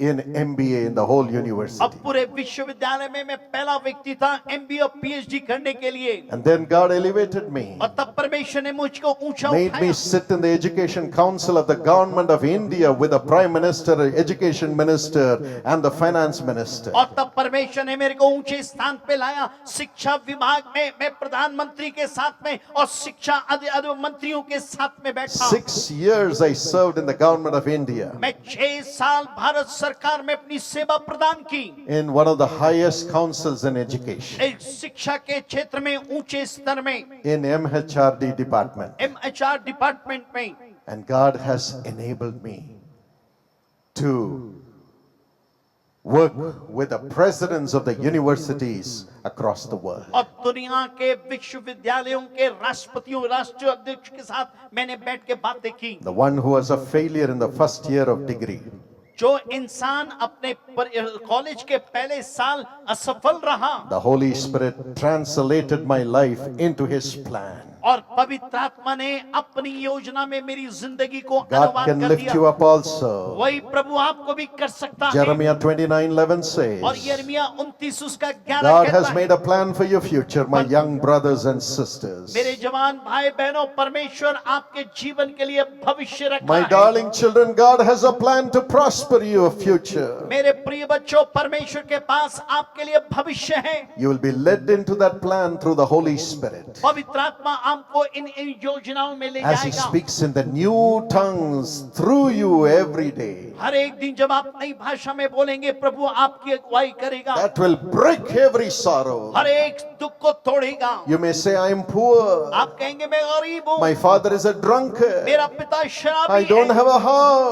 in MBA in the whole अब university. पूरे विश्वविद्यालय में मैं पहला व्यक्ति था एमबीए और पीएचडी करने के लिए। And then God elevated me, और तब परमेश्वर ने मुझको ऊंचा made me उठाया, sit in the Education Council of the Government of India with the Prime Minister, Education Minister, and the Finance Minister. और तब परमेश्वर ने मेरे को ऊंचे स्थान पे लाया। शिक्षा विभाग में मैं प्रधानमंत्री के साथ में और शिक्षा मंत्रियों के साथ में बैठा। 6 years I served in the government of India. मैं 6 साल भारत सरकार में अपनी सेवा प्रदान की, in one of the highest councils in education, एक शिक्षा के क्षेत्र में ऊंचे स्तर में, in MHRD department. MHR department में, And God has enabled me to work with the presidents of the universities across the world. और दुनिया के विश्वविद्यालयों के राष्ट्रपतियों, राष्ट्रीय अध्यक्ष के साथ मैंने बैठ के बातें की। The one who was a failure in the first year of degree, जो इंसान अपने कॉलेज के पहले साल असफल रहा, the Holy Spirit translated my life into His plan. और पवित्र आत्मा ने अपनी योजना में मेरी जिंदगी को God अनुवाद can कर lift दिया। you up also. वही प्रभु आपको भी कर सकता है। Jeremiah 29:11 और says, यिर्मयाह 29 उसका 11 God कहता has है, made a plan for your future, my young brothers and sisters. मेरे जवान भाई बहनों, परमेश्वर आपके जीवन के लिए भविष्य रखा My है। darling children, God has a plan to prosper your future. मेरे प्रिय बच्चों, परमेश्वर के पास आपके लिए भविष्य है। You will be led into that plan through the Holy Spirit. पवित्र आत्मा आपको इन योजनाओं में ले As He जाएगा। speaks in the new tongues through you every day. हर एक दिन जब आप नई भाषा में बोलेंगे, प्रभु आपकी अगुवाई करेगा। That will break every sorrow. हर एक दुख को तोड़ेगा। You may say, I am poor. आप कहेंगे मैं गरीब हूँ, My father is a drunkard. मेरा पिता शराबी I don't है, have a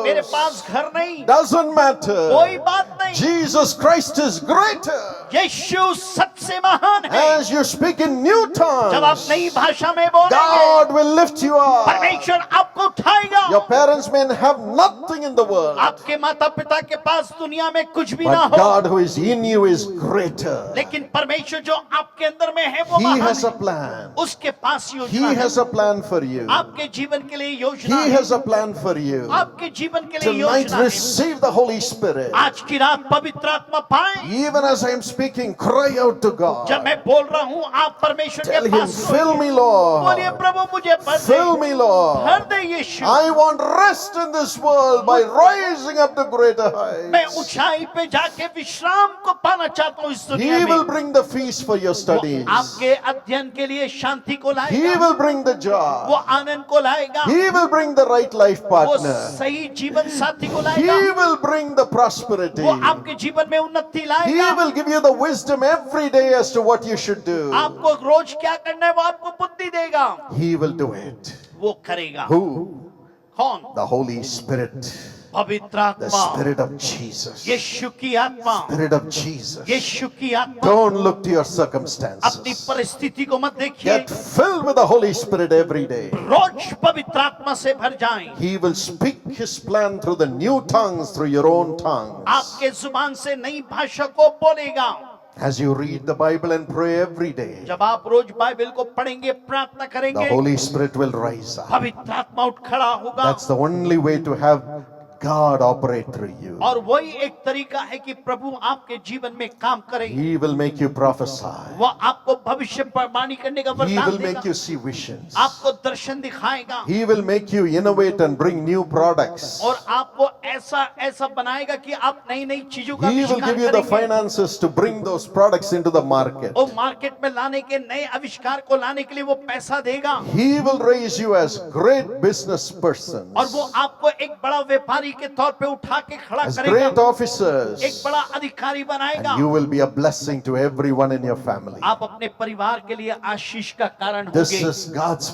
मेरे house. पास घर नहीं, Doesn't matter. कोई बात नहीं। Jesus Christ is greater. यीशु सबसे महान है। As you speak in new जब आप tongues, नई भाषा में बोलेंगे, God will lift you up. परमेश्वर आपको उठाएगा। Your parents may have nothing in the world, आपके माता पिता के पास दुनिया में कुछ भी ना but हो, God who is in you is greater. लेकिन परमेश्वर जो आपके अंदर में है वो He महान has a है। plan. उसके पास He योजना है। has a plan for you. आपके जीवन के लिए योजना He है। has a plan for you. आपके जीवन के लिए Tonight योजना है। receive the Holy Spirit. आज की रात पवित्र आत्मा पाए। Even as I am speaking, cry out to जब God. मैं बोल रहा हूँ, आप परमेश्वर Tell के Him, पास fill me, बोलिए, Lord. प्रभु मुझे भर दे, Fill me, भर Lord. They Yeshu. I want rest in this world by rising up to greater मैं heights. ऊंचाई पे जाके विश्राम को पाना चाहता हूँ इस दुनिया He will में। bring the feast for your वो studies. आपके अध्ययन के लिए शांति को He लाएगा, will bring the वो job. आनंद को लाएगा, He will bring the right life वो partner. सही जीवन साथी को He लाएगा, will bring the prosperity. वो आपके जीवन में उन्नति He लाएगा। will give you the wisdom every day as to what you should do. आपको रोज क्या करना है वो आपको बुद्धि देगा, He will do it. वो करेगा। Who? कौन? The Holy Spirit. पवित्र The आत्मा, Spirit of Jesus. यीशु की आत्मा, Spirit of Jesus. यीशु की आत्मा। Don't look to your अपनी circumstances. परिस्थिति को मत देखिए, Get filled with the Holy Spirit every day. रोज पवित्र आत्मा से भर जाएं। He will speak His plan through the new tongues, through your own tongues. आपके जुबान से नई भाषा को बोलेगा। As you read the Bible and pray every day, जब आप रोज बाइबल को पढ़ेंगे, प्रार्थना the करेंगे, Holy Spirit will rise up. पवित्र आत्मा उठ खड़ा होगा। That's the only way to have God operate through you. और वही एक तरीका है कि प्रभु आपके जीवन में काम करेंगे। He will make you prophesy. वो आपको भविष्यवाणी करने का He वरदान will make देगा, you see visions. आपको दर्शन दिखाएगा, He will make you innovate and bring new products. और आपको ऐसा ऐसा बनाएगा कि आप नई नई चीजों का He will आविष्कार give you the करेंगे। finances to bring those products into the market. वो मार्केट में लाने के, नए आविष्कार को लाने के लिए वो पैसा देगा, He will raise you as great business persons, और वो आपको एक बड़ा व्यापारी के तौर पे उठा के खड़ा as करेगा, great officers, एक बड़ा अधिकारी बनाएगा। and you will be a blessing to everyone in your family. आप अपने परिवार के लिए आशीष का कारण This होंगे। is God's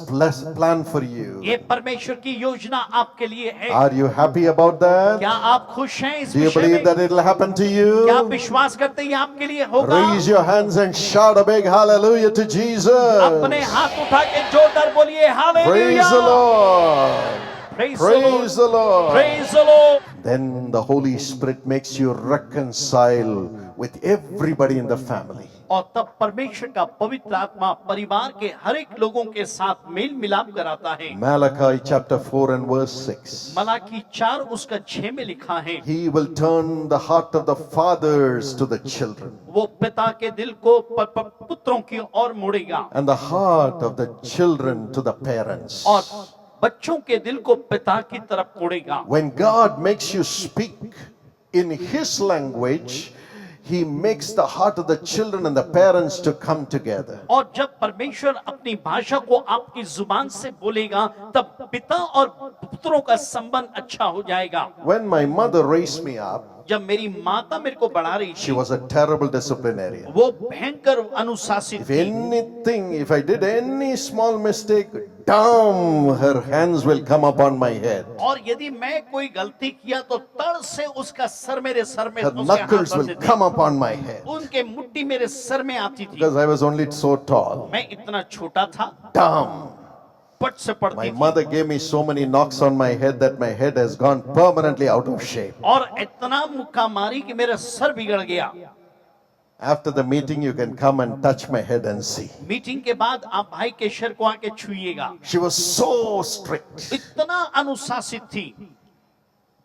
plan for you. ये परमेश्वर की योजना आपके लिए है। Are you happy about that? क्या आप खुश हैं इस Do you विषय believe में? that it will happen to क्या आप you? विश्वास करते हैं ये आपके लिए होगा? Raise your hands and shout a big hallelujah to Jesus. अपने हाथ उठा के जोरदार बोलिए Praise the hallelujah. Lord. Praise Praise the Lord. Praise the Lord। Then the Holy Spirit makes you reconcile with everybody in the family. और तब परमेश्वर का पवित्र आत्मा परिवार के हर एक लोगों के साथ मेल मिलाप कराता है। Malachi chapter 4 and verse 6. Malachi 4 उसका 6 में लिखा है, He will turn the heart of the fathers to the children, वो पिता के दिल को पुत्रों की ओर मोड़ेगा, and the heart of the children to the parents. और बच्चों के दिल को पिता की तरफ मोड़ेगा। When God makes you speak in His language, He makes the heart of the children and the parents to come together. और जब परमेश्वर अपनी भाषा को आपकी जुबान से बोलेगा तब पिता और पुत्रों का संबंध अच्छा हो जाएगा। When my mother raised me up, जब मेरी माता मेरे को बढ़ा रही she थी, was a terrible disciplinarian. वो भयंकर अनुशासित If थी। anything, if I did any small mistake, damn, her hands will come upon my head. और यदि मैं कोई गलती किया तो तड़ से उसका सर मेरे सर में Her उसके हाथ knuckles will बढ़ते थे। come upon my head. उनके मुट्ठी मेरे सर में आती थी। Because I was only so tall. मैं इतना छोटा था, Damn. पट से पड़ती My थी। mother gave me so many knocks on my head that my head has gone permanently out of shape. और इतना मुक्का मारी कि मेरा सर बिगड़ गया। After the meeting, you can come and touch my head and see. Meeting के बाद आप भाई केशर को आके छुइएगा। She was so strict, इतना अनुशासित थी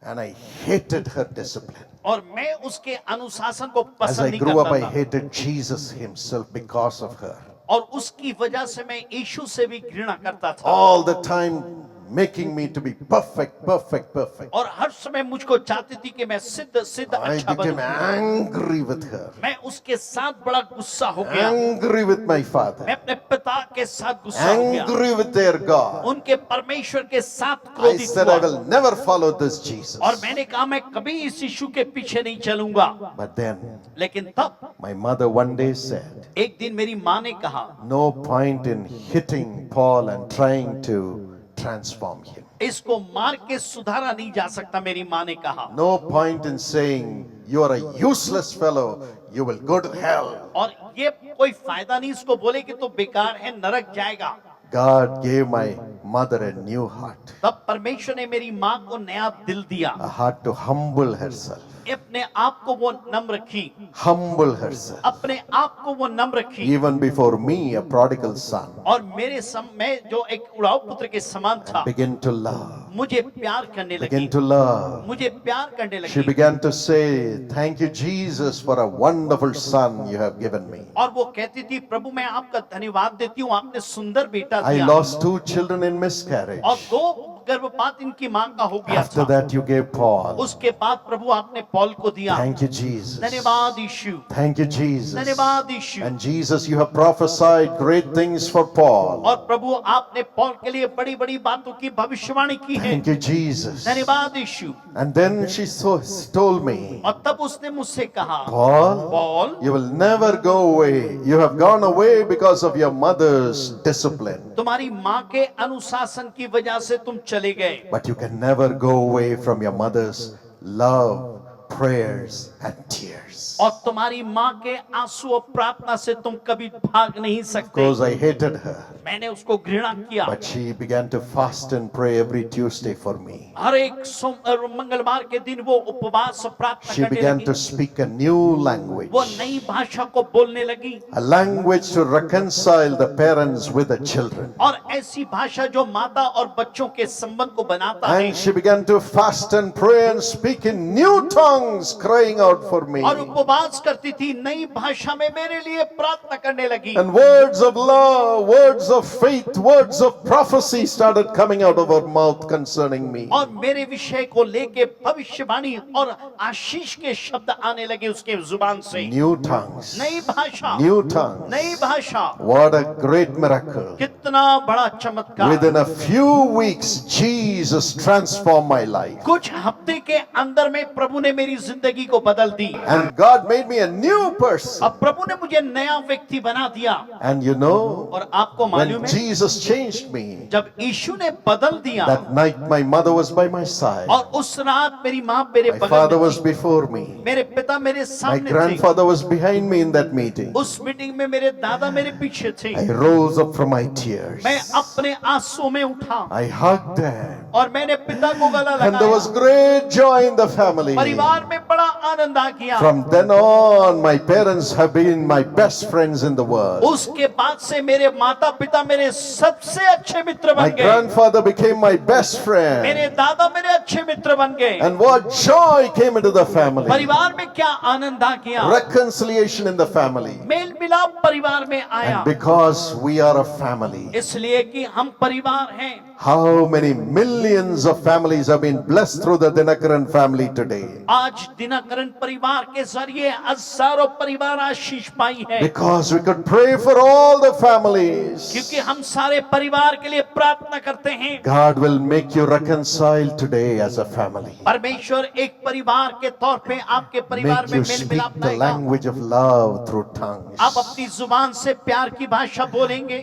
and I hated her discipline. और मैं उसके अनुशासन को As पसंद I नहीं grew up, I करता था hated Jesus himself because of her. और उसकी वजह से मैं यीशु से भी घृणा करता था All the time making me to be perfect, perfect, perfect. और हर समय मुझको चाहती थी कि मैं सिद्ध सिद्ध I अच्छा became बनूं। angry with her, मैं उसके साथ बड़ा गुस्सा हो गया। angry with my मैं father, अपने पिता के साथ गुस्सा हो गया। angry with their God. उनके परमेश्वर के साथ I क्रोधित said, I हुआ will never follow this Jesus. और मैंने कहा मैं कभी इस यीशु के पीछे नहीं चलूंगा। But then लेकिन तब my mother one day said, एक दिन मेरी माँ ने कहा no point in hitting Paul and trying to transform him. इसको मार के सुधारा नहीं जा सकता। मेरी माँ ने कहा No point in saying, you are a useless fellow, you will go to hell. और ये कोई फायदा नहीं इसको बोले कि तो बेकार है, नरक जाएगा। God gave my mother a new heart, तब परमेश्वर ने मेरी माँ को नया दिल दिया। a heart to humble herself. अपने आप को वो नम्र रखी, Humble herself. अपने आप को वो नम्र रखी। Even before me, a prodigal son, और मेरे मैं जो एक उड़ाऊ पुत्र के समान था, begin to love. मुझे प्यार करने लगी, Begin to love. मुझे प्यार करने She लगी। began to say, thank you, Jesus, for a wonderful son you have given me. और वो कहती थी प्रभु मैं आपका धन्यवाद देती हूँ, आपने सुंदर बेटा I दिया। lost 2 children in miscarriage. और 2 गर्भपात इनकी मां का हो गया After था। that, you gave Paul. उसके बाद प्रभु आपने पॉल को दिया। Thank you, Jesus. धन्यवाद यीशु, Thank you, Jesus. धन्यवाद यीशु। And Jesus, you have prophesied great things for Paul. और प्रभु आपने पॉल के लिए बड़ी बड़ी बातों की भविष्यवाणी की है। Thank you, Jesus. धन्यवाद यीशु। And then she told me, और तब उसने मुझसे कहा Paul, Paul you will never go away. You have gone away because of your mother's discipline. तुम्हारी माँ के अनुशासन की वजह से तुम चले गए, But you can never go away from your mother's love, prayers, and tears. और तुम्हारी माँ के आंसू और प्रार्थना से तुम कभी भाग नहीं सकते। Because I hated her. मैंने उसको घृणा किया। But she began to fast and pray every Tuesday for me. हर एक मंगलवार के दिन वो उपवास और प्रार्थना She करने began लगी। to speak a new language. वो नई भाषा को बोलने लगी A language to reconcile the parents with the children. और ऐसी भाषा जो माता और बच्चों के संबंध को बनाता है। And she began to fast and pray and speak in new tongues, crying out for me. और उपवास करती थी, नई भाषा में मेरे लिए प्रार्थना करने लगी। And words of love, words of faith, words of prophecy started coming out of her mouth concerning me. और मेरे विषय को लेके भविष्यवाणी और आशीष के शब्द आने लगे उसके जुबान से। New tongues. नई भाषा, New tongues. नई भाषा। What a great miracle. कितना बड़ा चमत्कार। Within a few weeks, Jesus transformed my life. कुछ हफ्ते के अंदर में प्रभु ने मेरी जिंदगी को बदल दी। And God made me a new person. अब प्रभु ने मुझे नया व्यक्ति बना दिया। And you know, और आपको मालूम when है Jesus changed me, जब यीशु ने बदल दिया that night my mother was by my side. और उस रात मेरी माँ मेरे My बगल father में was थी, before me. मेरे पिता मेरे My सामने थे, grandfather was behind me in that meeting. उस मीटिंग में मेरे दादा मेरे पीछे थे। I rose up from my tears. मैं अपने आंसुओं में उठा I hugged them. और मैंने पिता को गला And there was लगाया। great joy in the family. परिवार में बड़ा आनंद आ गया। From then on, my parents have been my best friends in the world. उसके बाद से मेरे माता पिता मेरे सबसे अच्छे मित्र My बन गए। grandfather became my best friend. मेरे दादा मेरे अच्छे मित्र बन गए। And what joy came into the family. परिवार में क्या आनंद आ गया। Reconciliation in the family. मेल मिलाप परिवार में आया। And because we are a family, इसलिए कि हम परिवार हैं। how many millions of families have been blessed through the Dinakaran family today. आज दिनकरण परिवार के अनुसार ये हजारों परिवार आशीष पाई है, because we could pray for all the families. क्योंकि हम सारे परिवार के लिए प्रार्थना करते हैं। God will make you reconcile today as a family. परमेश्वर एक परिवार के तौर पे आपके परिवार Make में you मेल speak मिलाप the लाएगा। language of love through tongues. आप अपनी जुबान से प्यार की भाषा बोलेंगे,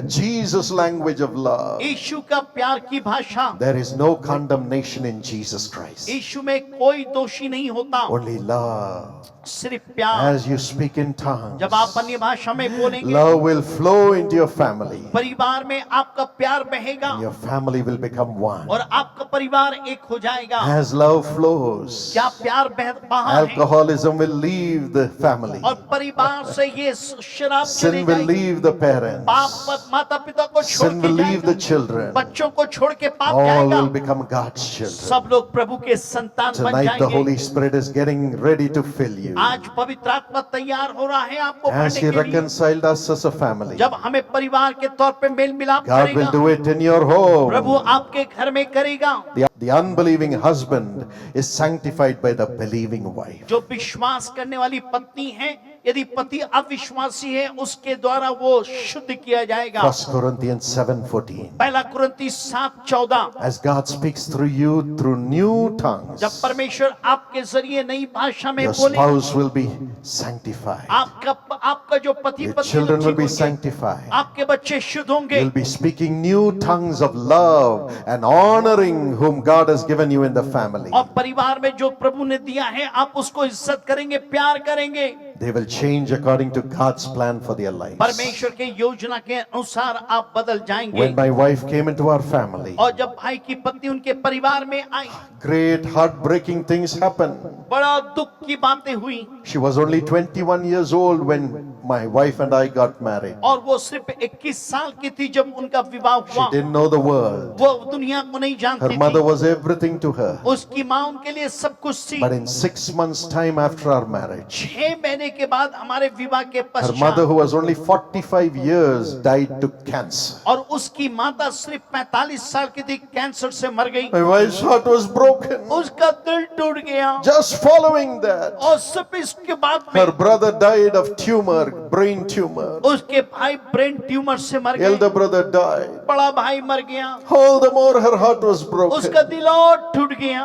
Jesus' language of love. यीशु का प्यार की भाषा। There is no condemnation in Jesus Christ. यीशु में कोई दोषी नहीं होता, Only love. सिर्फ प्यार। As you speak in tongues, जब आप अन्य भाषा में बोलेंगे, love will flow into your family. परिवार में आपका प्यार बहेगा Your family will become one. और आपका परिवार एक हो जाएगा। As love flows, क्या प्यार बहा है alcoholism will leave the family. और परिवार से ये शराब चली Sin will जाएगी। leave the parents. पाप माता पिता को छोड़ Sin के will leave the जाएगा, children. बच्चों को छोड़ के पाप All जाएगा। will become God's children. सब लोग प्रभु के संतान बन Tonight the जाएंगे। Holy Spirit is getting ready to fill you. आज पवित्र आत्मा तैयार हो रहा है आपको As भरने He के लिए। reconciled us as a family, जब हमें परिवार के तौर पे मेल मिलाप God will करेगा, do it in your home. प्रभु आपके घर में करेगा। The unbelieving husband is sanctified by the believing wife. जो विश्वास करने वाली पत्नी है, यदि पति अविश्वासी है, उसके द्वारा वो शुद्ध किया जाएगा। 1 Corinthians 7:14. पहला कुरिन्ती 7:14। As God speaks through you through new tongues, जब परमेश्वर आपके जरिए नई भाषा में your बोले, spouse will be sanctified. आपका जो पति Your पत्नी children will ठीक be होंगे, sanctified. आपके बच्चे शुद्ध होंगे। You'll be speaking new tongues of love and honoring whom God has given you in the family. और परिवार में जो प्रभु ने दिया है, आप उसको इज्जत करेंगे, प्यार करेंगे। They will change according to God's plan for their lives. परमेश्वर के योजना के अनुसार आप बदल जाएंगे। When my wife came into our family, और जब भाई की पत्नी उनके परिवार में आई, great heartbreaking things happened. बड़ा दुख की बातें हुई। She was only 21 years old when my wife and I got married. और वो सिर्फ 21 साल की थी जब उनका विवाह She हुआ। didn't know the world. वो दुनिया को नहीं Her जानती mother थी। was everything to her. उसकी माँ उनके लिए सब कुछ थी। But in 6 months' time after our marriage, 6 महीने के बाद हमारे विवाह के her mother, पश्चात, who was only 45 years, died to cancer. और उसकी माता सिर्फ 45 साल की थी, कैंसर से मर गई। My wife's heart was broken. उसका दिल टूट गया। Just following that, और सिर्फ इसके बाद में her brother died of tumor, brain tumor. उसके भाई ब्रेन ट्यूमर से मर गए। Elder brother died. बड़ा भाई मर गया। All the more her heart was broken. उसका दिल और टूट गया।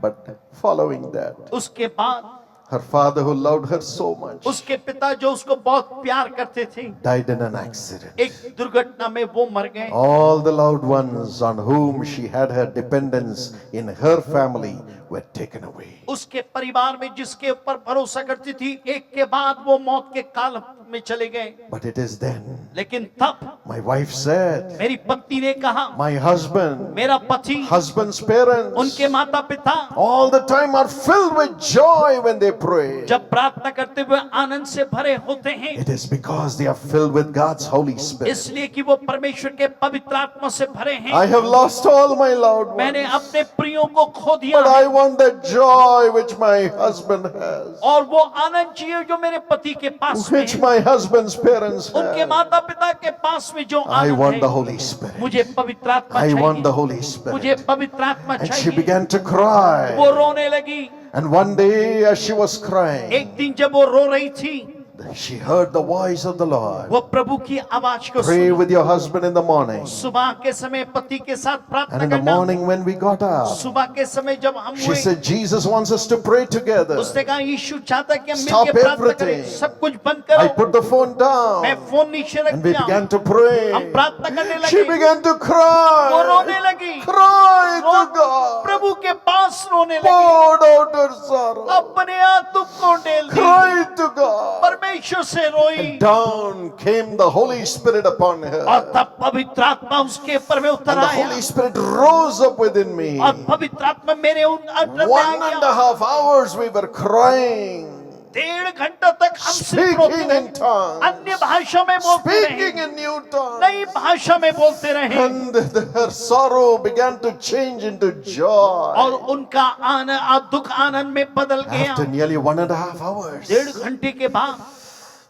But following that, उसके बाद her father, who loved her so much, उसके पिता जो उसको बहुत प्यार करते थे, died in an accident. एक दुर्घटना में वो मर गए। All the loved ones on whom she had her dependence in her family were taken away. उसके परिवार में जिसके ऊपर भरोसा करती थी, एक के बाद वो मौत के काल में चले गए। But it is then लेकिन तब my wife said, मेरी पत्नी ने कहा, my husband, मेरा पति, husband's parents, उनके माता पिता all the time are filled with joy when they pray. जब प्रार्थना करते हुए आनंद से भरे होते हैं, It is because they are filled with God's Holy Spirit. इसलिए कि वो परमेश्वर के पवित्र आत्मा से भरे हैं। I have lost all my loved मैंने ones, अपने प्रियों को खो दिया but है, I want that joy which my husband has, और वो आनंद चाहिए जो मेरे पति के पास में which है, my husband's parents उनके have. माता पिता के पास में जो I आनंद want the है, Holy Spirit. मुझे पवित्र आत्मा I want the चाहिए, Holy मुझे Spirit. पवित्र आत्मा And she चाहिए। began to वो cry. रोने लगी। And one day, as she was crying, एक दिन जब वो रो रही थी, she heard the voice of the Lord. वो प्रभु की आवाज को Pray सुनी। with your husband in the morning. सुबह के समय पति के साथ And प्रार्थना in the करना। morning, when we got up, सुबह के समय जब हम she हुए, said, Jesus wants us to pray together. उसने कहा यीशु चाहता है कि हम Stop मिलकर प्रार्थना करें। everything. सब कुछ बंद I करो। put the phone मैं down. फोन नीचे रख And we दिया। began to हम pray. प्रार्थना करने She लगे। began to वो cry. रोने लगी। Cry वो to God. प्रभु के पास रोने लगी। Poured out her sorrow. अपने आप दुख को ढेल दी। Cry to God. परमेश्वर से रोई। And down came the Holy Spirit upon her. और तब पवित्र आत्मा उसके ऊपर में उतर And the आया। Holy Spirit rose up within me. और पवित्र आत्मा मेरे अंदर में 1.5 hours we were crying, 1.5 घंटा तक हम सिर्फ रोते speaking रहे। in tongues, अन्य भाषा में बोलते रहे, speaking in new tongues. नई भाषा में बोलते रहे। And her sorrow began to change into और joy. उनका आनंद दुख आनंद में बदल गया। After nearly 1.5 hours, 1.5 घंटे के बाद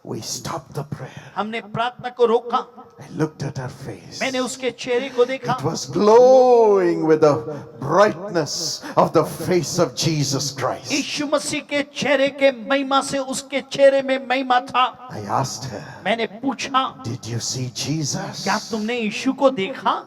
we stopped the prayer. हमने प्रार्थना को रोका। I looked at her face. मैंने उसके चेहरे को देखा, It was glowing with the brightness of the face of Jesus Christ. यीशु मसीह के चेहरे के महिमा से उसके चेहरे में महिमा था। I asked her, मैंने पूछा, did you see Jesus? क्या तुमने यीशु को देखा?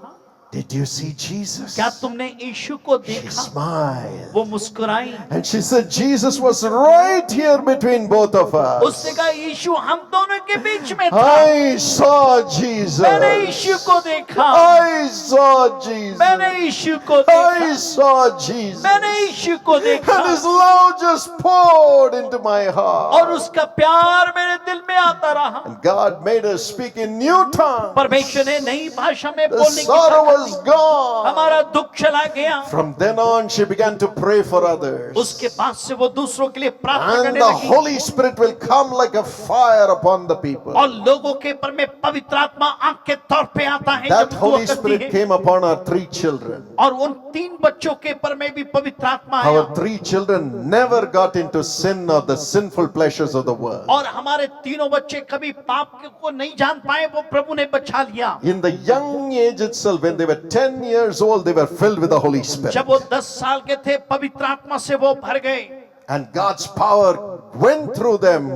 Did you see Jesus? क्या तुमने यीशु को She देखा? smiled. वो मुस्कुराई, And she said, Jesus was right here between both of us. उसने कहा यीशु हम दोनों के बीच में था। I saw Jesus. मैंने यीशु को देखा, I saw Jesus. मैंने यीशु को देखा, I saw Jesus. मैंने यीशु को देखा, And his love just poured into my heart. और उसका प्यार मेरे दिल में आता रहा। And God made us speak in new tongues. परमेश्वर ने नई भाषा में The बोलने की sorrow ताकत was gone. हमारा दुख चला गया। From then on, she began to pray for others. उसके बाद से वो दूसरों के लिए प्रार्थना And करने the लगी, Holy Spirit will come like a fire upon the people. और लोगों के पर में पवित्र आत्मा आग के तौर पे आता है That जब Holy दुआ करती Spirit है। came upon our 3 children. और उन 3 बच्चों के पर में भी पवित्र आत्मा आया, Our 3 children never got into sin or the sinful pleasures of the world. और हमारे तीनों बच्चे कभी पाप को नहीं जान पाए, वो प्रभु ने बचा लिया। In the young age itself, when they were 10 years old, they were filled with the Holy Spirit. जब वो 10 साल के थे, पवित्र आत्मा से वो भर गए, And God's power went through them,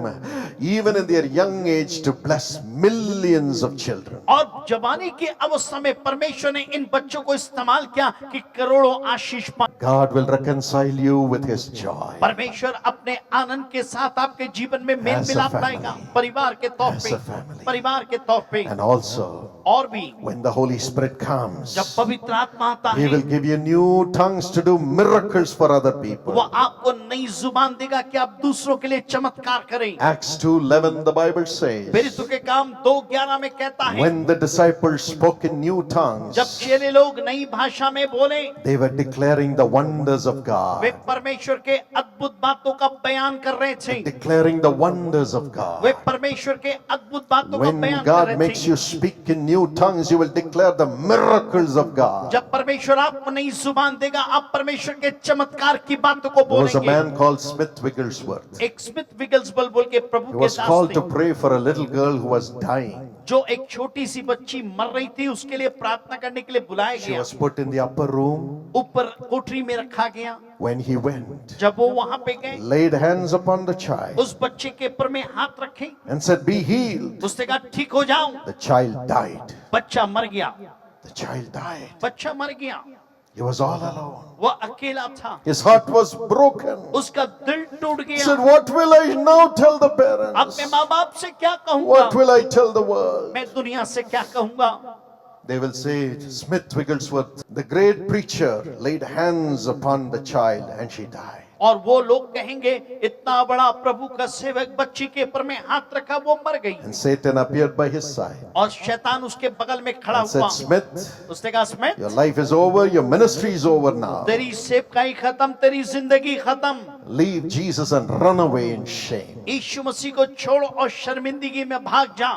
even in their young age, to bless millions of children. और जवानी की अवस्था में परमेश्वर ने इन बच्चों को इस्तेमाल किया कि करोड़ों आशीष पाए। God will reconcile you with His joy. परमेश्वर अपने आनंद के साथ आपके जीवन में मेल As a मिलाप family. लाएगा, परिवार के तौर As पे, a family. परिवार के तौर पे। And also, और भी when the Holy Spirit comes, जब पवित्र आत्मा आता He है, will give you new tongues to do miracles for other वो people. आपको नई जुबान देगा कि आप दूसरों के लिए चमत्कार करें। Acts 2:11, the Bible says, प्रेरितों के काम 2:11 में कहता है, when the disciples spoke in new tongues, जब चेले लोग नई भाषा में बोले, they were declaring the wonders of way God. परमेश्वर के अद्भुत बातों का बयान कर रहे थे। Declaring the wonders of way God. परमेश्वर के अद्भुत बातों का When बयान कर God रहे makes थे। you speak in new tongues, you will declare the miracles of God. जब परमेश्वर आपको नई जुबान देगा, आप परमेश्वर के चमत्कार की बातों को There was a बोलेंगे। man called Smith Wigglesworth. एक स्मिथ विगल्सबल बोल के प्रभु He के was दास called to थे, pray for a little girl who was dying. जो एक छोटी सी बच्ची मर रही थी, उसके लिए प्रार्थना करने के लिए बुलाया She गया। was put in the upper room. ऊपर कोठरी में रखा गया। When he went, जब वो वहां पे गए, laid hands upon the child उस बच्चे के ऊपर में हाथ रखे, and said, "Be healed." उसने कहा ठीक हो जाओ। The child died. बच्चा मर गया, The child died. बच्चा मर गया। He was all alone. वो अकेला था, His heart was broken. उसका दिल टूट He said, गया। "What will I now tell the parents? अपने माँ बाप से क्या कहूंगा, What will I tell the world?" मैं दुनिया से क्या कहूंगा। They will say, Smith Wigglesworth, the great preacher, laid hands upon the child and she died. और वो लोग कहेंगे इतना बड़ा प्रभु का सेवक बच्ची के ऊपर में हाथ रखा, वो मर गई। And Satan appeared by his side और शैतान उसके बगल में खड़ा and said, हुआ। "Smith, उसने कहा Smith, your life is over, your ministry is over now. तेरी सेवकाई खत्म, तेरी जिंदगी खत्म। Leave Jesus and run away in shame." यीशु मसीह को छोड़ और शर्मिंदगी में भाग जा।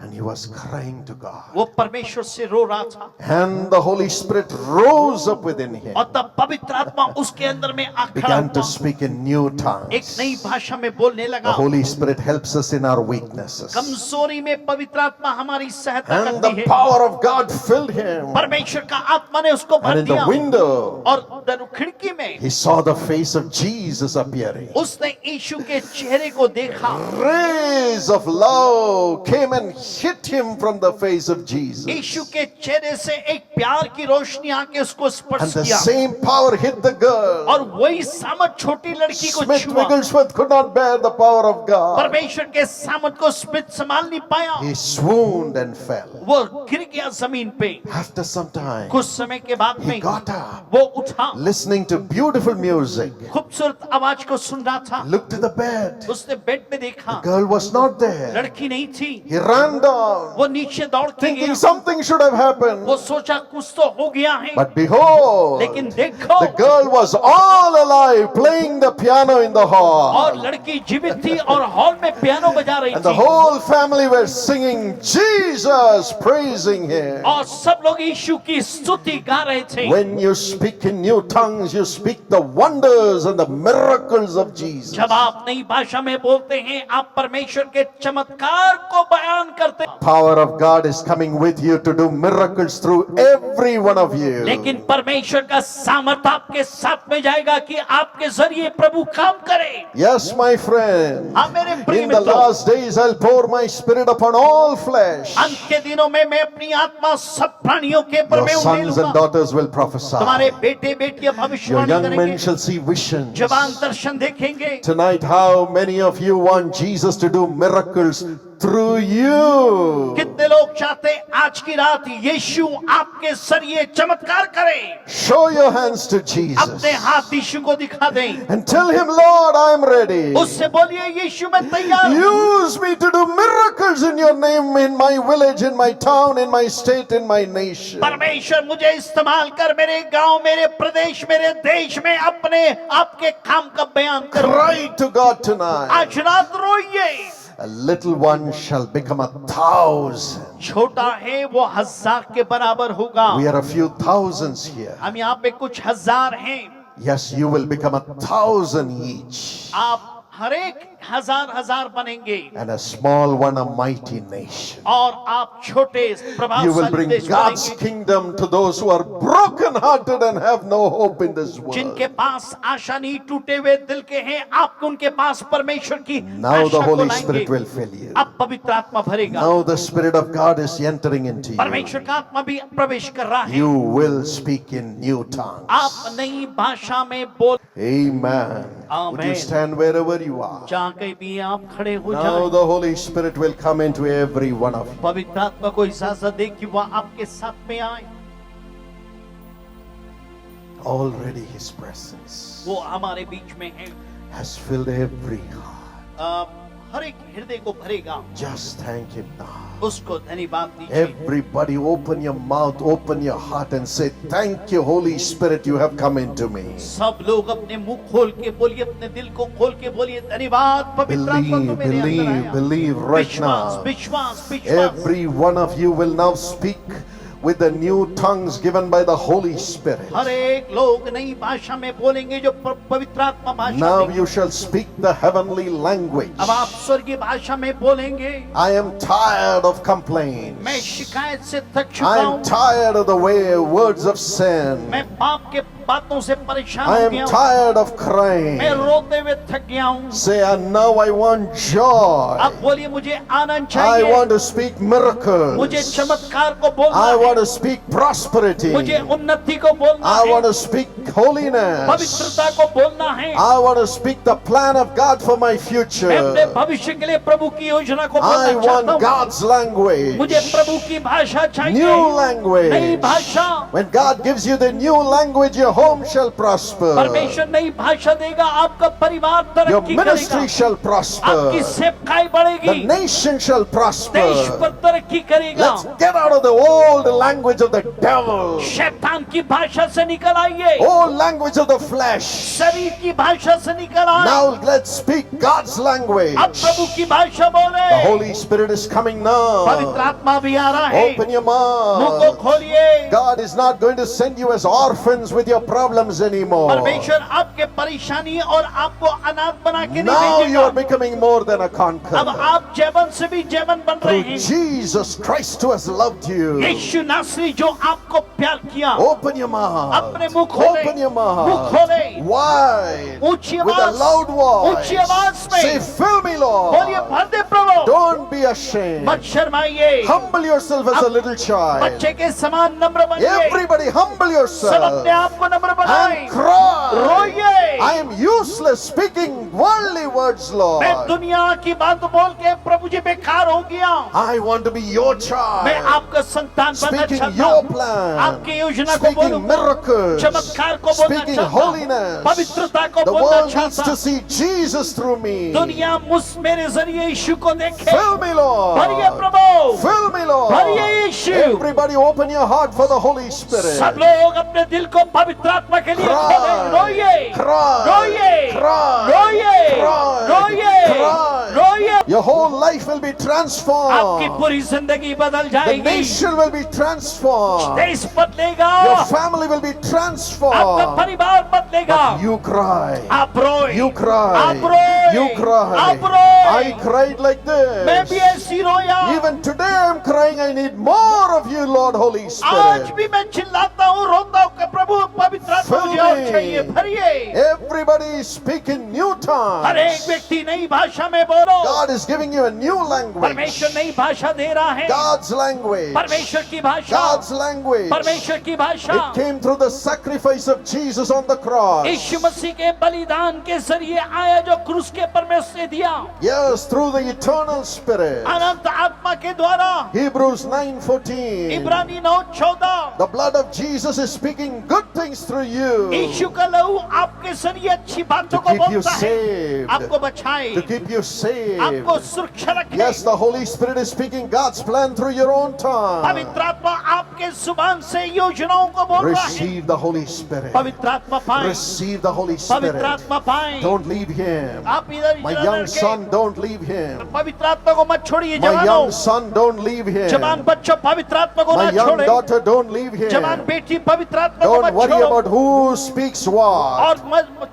And he was crying to God. वो परमेश्वर से रो रहा था, And the Holy Spirit rose up within him, और तब पवित्र आत्मा उसके अंदर में आ खड़ा began to हुआ, speak in new एक tongues. नई भाषा में बोलने The लगा। Holy Spirit helps us in our weaknesses. कमजोरी में पवित्र आत्मा हमारी सहायता And करती the है। power of God filled him. परमेश्वर का आत्मा ने उसको भर And in the दिया, window, और खिड़की में he saw the face of Jesus appearing. उसने यीशु के चेहरे को देखा। Rays of love came and hit him from the face of Jesus. यीशु के चेहरे से एक प्यार की रोशनी आके उसको And स्पर्श the किया, same power hit the girl. और वही सामत छोटी लड़की को Smith छुआ। Wigglesworth could not bear the power of God. परमेश्वर के सामत को स्मिथ संभाल नहीं पाया, He swooned and fell. वो गिर गया जमीन पे। After some time, कुछ समय के बाद he में got up, वो उठा, listening to beautiful music, खूबसूरत आवाज को सुन रहा था। looked at the bed. उसने बेड में देखा, Girl was not there. लड़की नहीं थी। He ran down, वो नीचे दौड़ के thinking गया, something should have happened. वो सोचा कुछ तो हो गया है, But behold, लेकिन देखो, the girl was all alive, playing the piano in the hall. और लड़की जीवित थी और हॉल में पियानो बजा रही And the थी, whole family were singing Jesus, praising him. और सब लोग यीशु की स्तुति गा रहे थे। When you speak in new new tongues, you speak the wonders and the miracles of Jesus. जब आप नई भाषा में बोलते हैं आप परमेश्वर के चमत्कार को बयान करते हैं। Power of God is coming with you to do miracles through every one of you. लेकिन परमेश्वर का सामर्थ्य आपके साथ में जाएगा कि आपके जरिए प्रभु काम करे। Yes, my friend. हाँ मेरे प्रिय In the मित्रों, last days, I'll pour my spirit upon all flesh. अंत के दिनों में मैं अपनी आत्मा सब प्राणियों के पर Your मैं sons and उंडेलूंगा। daughters will prophesy. तुम्हारे बेटे बेटियां Your भविष्यवाणी young men करेंगे, shall see visions. जवान दर्शन देखेंगे। Tonight, how many of you want Jesus to do miracles through you? कितने लोग चाहते हैं आज की रात यीशु आपके जरिए चमत्कार करे? Show your hands to Jesus अपने हाथ यीशु को दिखा दें, and tell him, Lord, I'm ready. उससे बोलिए यीशु मैं तैयार हूँ। Use me to do miracles in your name, in my village, in my town, in my state, in my nation. परमेश्वर मुझे इस्तेमाल कर मेरे गांव, मेरे प्रदेश, मेरे देश में अपने आपके काम का बयान करो। Cry to God tonight. आज रात रोइए। A little one shall become 1,000. छोटा है वो 1000 के बराबर होगा। We are a few thousands here. हम यहाँ पे कुछ हजार हैं। Yes, you will become 1,000 each. आप हर एक हजार बनेंगे And a small one, a mighty nation. और आप छोटे You will प्रभावशाली bring देश God's बनेंगे, kingdom to those who are broken-hearted and have no hope in this world. जिनके पास आशा नहीं, टूटे हुए दिल के हैं, आप उनके पास परमेश्वर की Now the आशा को Holy लाएंगे। Spirit will fill you. अब पवित्र आत्मा भरेगा, Now the Spirit of God is entering into you. परमेश्वर का आत्मा भी प्रवेश कर रहा है। You will speak in new tongues. आप नई भाषा में बोल। Amen. Would you Amen. stand wherever you are? जहाँ कहीं भी आप खड़े हो Now जाएं, the Holy Spirit will come into every one of you. पवित्र आत्मा को इजाजत दे कि वह आपके साथ में आए। Already His presence वो हमारे बीच में है, has filled every heart. हर एक हृदय को भरेगा। Just thank Him now. उसको धन्यवाद दीजिए। Everybody open your mouth, open your heart and say, thank you, Holy Spirit, you have come into me. सब लोग अपने मुंह खोल के बोलिए, अपने दिल को खोल के बोलिए, धन्यवाद पवित्र आत्मा तो मेरे अंदर आया। Believe right विश्वास now. विश्वास विश्वास। Every one of you will now speak with the new tongues given by the Holy Spirit. हर एक लोग नई भाषा में बोलेंगे जो पवित्र आत्मा भाषा Now देंगे। you shall speak the heavenly language. अब आप स्वर्गीय भाषा में बोलेंगे। I am tired of complaints. मैं शिकायत से थक चुका I हूँ, am tired of the words of sin. मैं पाप के बातों से परेशान I हो am गया हूँ, tired of crying. मैं रोते हुए थक गया हूँ। Say, and now I want joy. अब बोलिए मुझे आनंद I चाहिए, want to speak miracles. मुझे चमत्कार को बोलना I है, want to speak prosperity. मुझे उन्नति को बोलना I है, want to speak holiness. पवित्रता को बोलना है, I want to speak the plan of God for my मैं अपने future. भविष्य के लिए प्रभु की योजना को I बोलना चाहता want हूँ। God's language. मुझे प्रभु की भाषा चाहिए, New language. नई भाषा। When God gives you the new language, your home shall prosper. परमेश्वर नई भाषा देगा, आपका परिवार Your तरक्की ministry करेगा, shall आपकी prosper. सेवकाई The बढ़ेगी, nation shall देश prosper. पर तरक्की करेगा। Let's get out of the old language of the devil. शैतान की भाषा से निकल आइए, Old language of the flesh. शरीर की भाषा से निकल आए। Now let's speak God's language. अब प्रभु की भाषा बोले। The Holy Spirit is coming पवित्र now. आत्मा भी आ रहा है, Open your मुंह को mouth. खोलिए। God is not going to send you as orphans with your problems anymore. परमेश्वर आपके परेशानी और आपको अनाथ बना के Now नहीं you are भेजेगा। becoming more than a अब conqueror. आप जैवन से भी जैवन बन रहे Through हैं। Jesus Christ who has loved you. यीशु नासरी जो आपको प्यार किया, Open your mouth. अपने मुंह खोले, Open your मुंह mouth. खोले, Wide. ऊंची With a आवाज, loud voice. ऊंची आवाज में Say, fill me, बोलिए, Lord. भर दे प्रभु। Don't be ashamed. मत शर्माइए, Humble yourself as a little child. बच्चे के समान नम्र बनिए, Everybody humble सब yourself अपने आप को नम्र बनाएं, and cry. रोइए। I am useless speaking worldly words, मैं Lord. दुनिया की बात बोल के प्रभु जी बेकार हो गया, I want to be your मैं child. आपका संतान बनना Speaking चाहता your हूँ, plan. आपकी योजना को Speaking बोलूंगा, miracles. चमत्कार को बोलना Speaking चाहता हूँ, holiness. पवित्रता को The बोलना world needs चाहता to हूँ। see Jesus through me. दुनिया मेरे जरिए यीशु को देखे। Fill me, भरिए Lord. प्रभु, Fill me, Lord. भरिए यीशु। Everybody open your heart for the Holy Spirit. सब लोग अपने दिल को पवित्र आत्मा के लिए खोलें, रोइए, Cry. रोइए, Cry. रोइए, Cry. रोइए, Cry. रोइए। Your whole life will be आपकी transformed. पूरी जिंदगी बदल The जाएगी, nation will be transformed. देश बदलेगा, Your family will be आपका transformed. परिवार बदलेगा। You cry. आप रोए, You cry. आप रोए, You cry. आप रोए। I cried like मैं भी this. ऐसी रोया। Even today I'm crying, I need more of you, Lord Holy आज Spirit. भी मैं चिल्लाता हूँ, रोता हूँ कि प्रभु पवित्र आत्मा मुझे और चाहिए, भरिए। Everybody is speaking new हर एक tongues. व्यक्ति नई भाषा में बोलो। God is giving you a new language. परमेश्वर नई भाषा दे रहा है। God's language. परमेश्वर की भाषा, God's language. परमेश्वर की भाषा It came through the sacrifice of Jesus on the cross. यीशु मसीह के बलिदान के जरिए आया, जो क्रूस के परमेश्वर से दिया, Yes, through the eternal Spirit. अनंत आत्मा के द्वारा। Hebrews 9:14. इब्रानी 9:14। The blood of Jesus is speaking good things through you. यीशु का लहू आपके जरिए अच्छी बातों To को keep you बोलता है, saved. आपको बचाए, To keep you saved. आपको सुरक्षा रखे। Yes, the Holy Spirit is speaking God's plan through your own tongue. पवित्र आत्मा आपके जुबान से योजनाओं को बोल रहा है। Receive the Holy Spirit. पवित्र आत्मा पाएं, Receive the Holy पवित्र Spirit. आत्मा पाएं। Don't leave him. आप इधर My इधर young लड़के, son, don't leave him. पवित्र आत्मा को मत छोड़िए। My जवानों, young son, don't leave him. जवान बच्चों, पवित्र आत्मा को My ना young छोड़े। daughter, don't leave जवान him. बेटी, पवित्र आत्मा को Don't मत worry छोड़ो। about who speaks what. और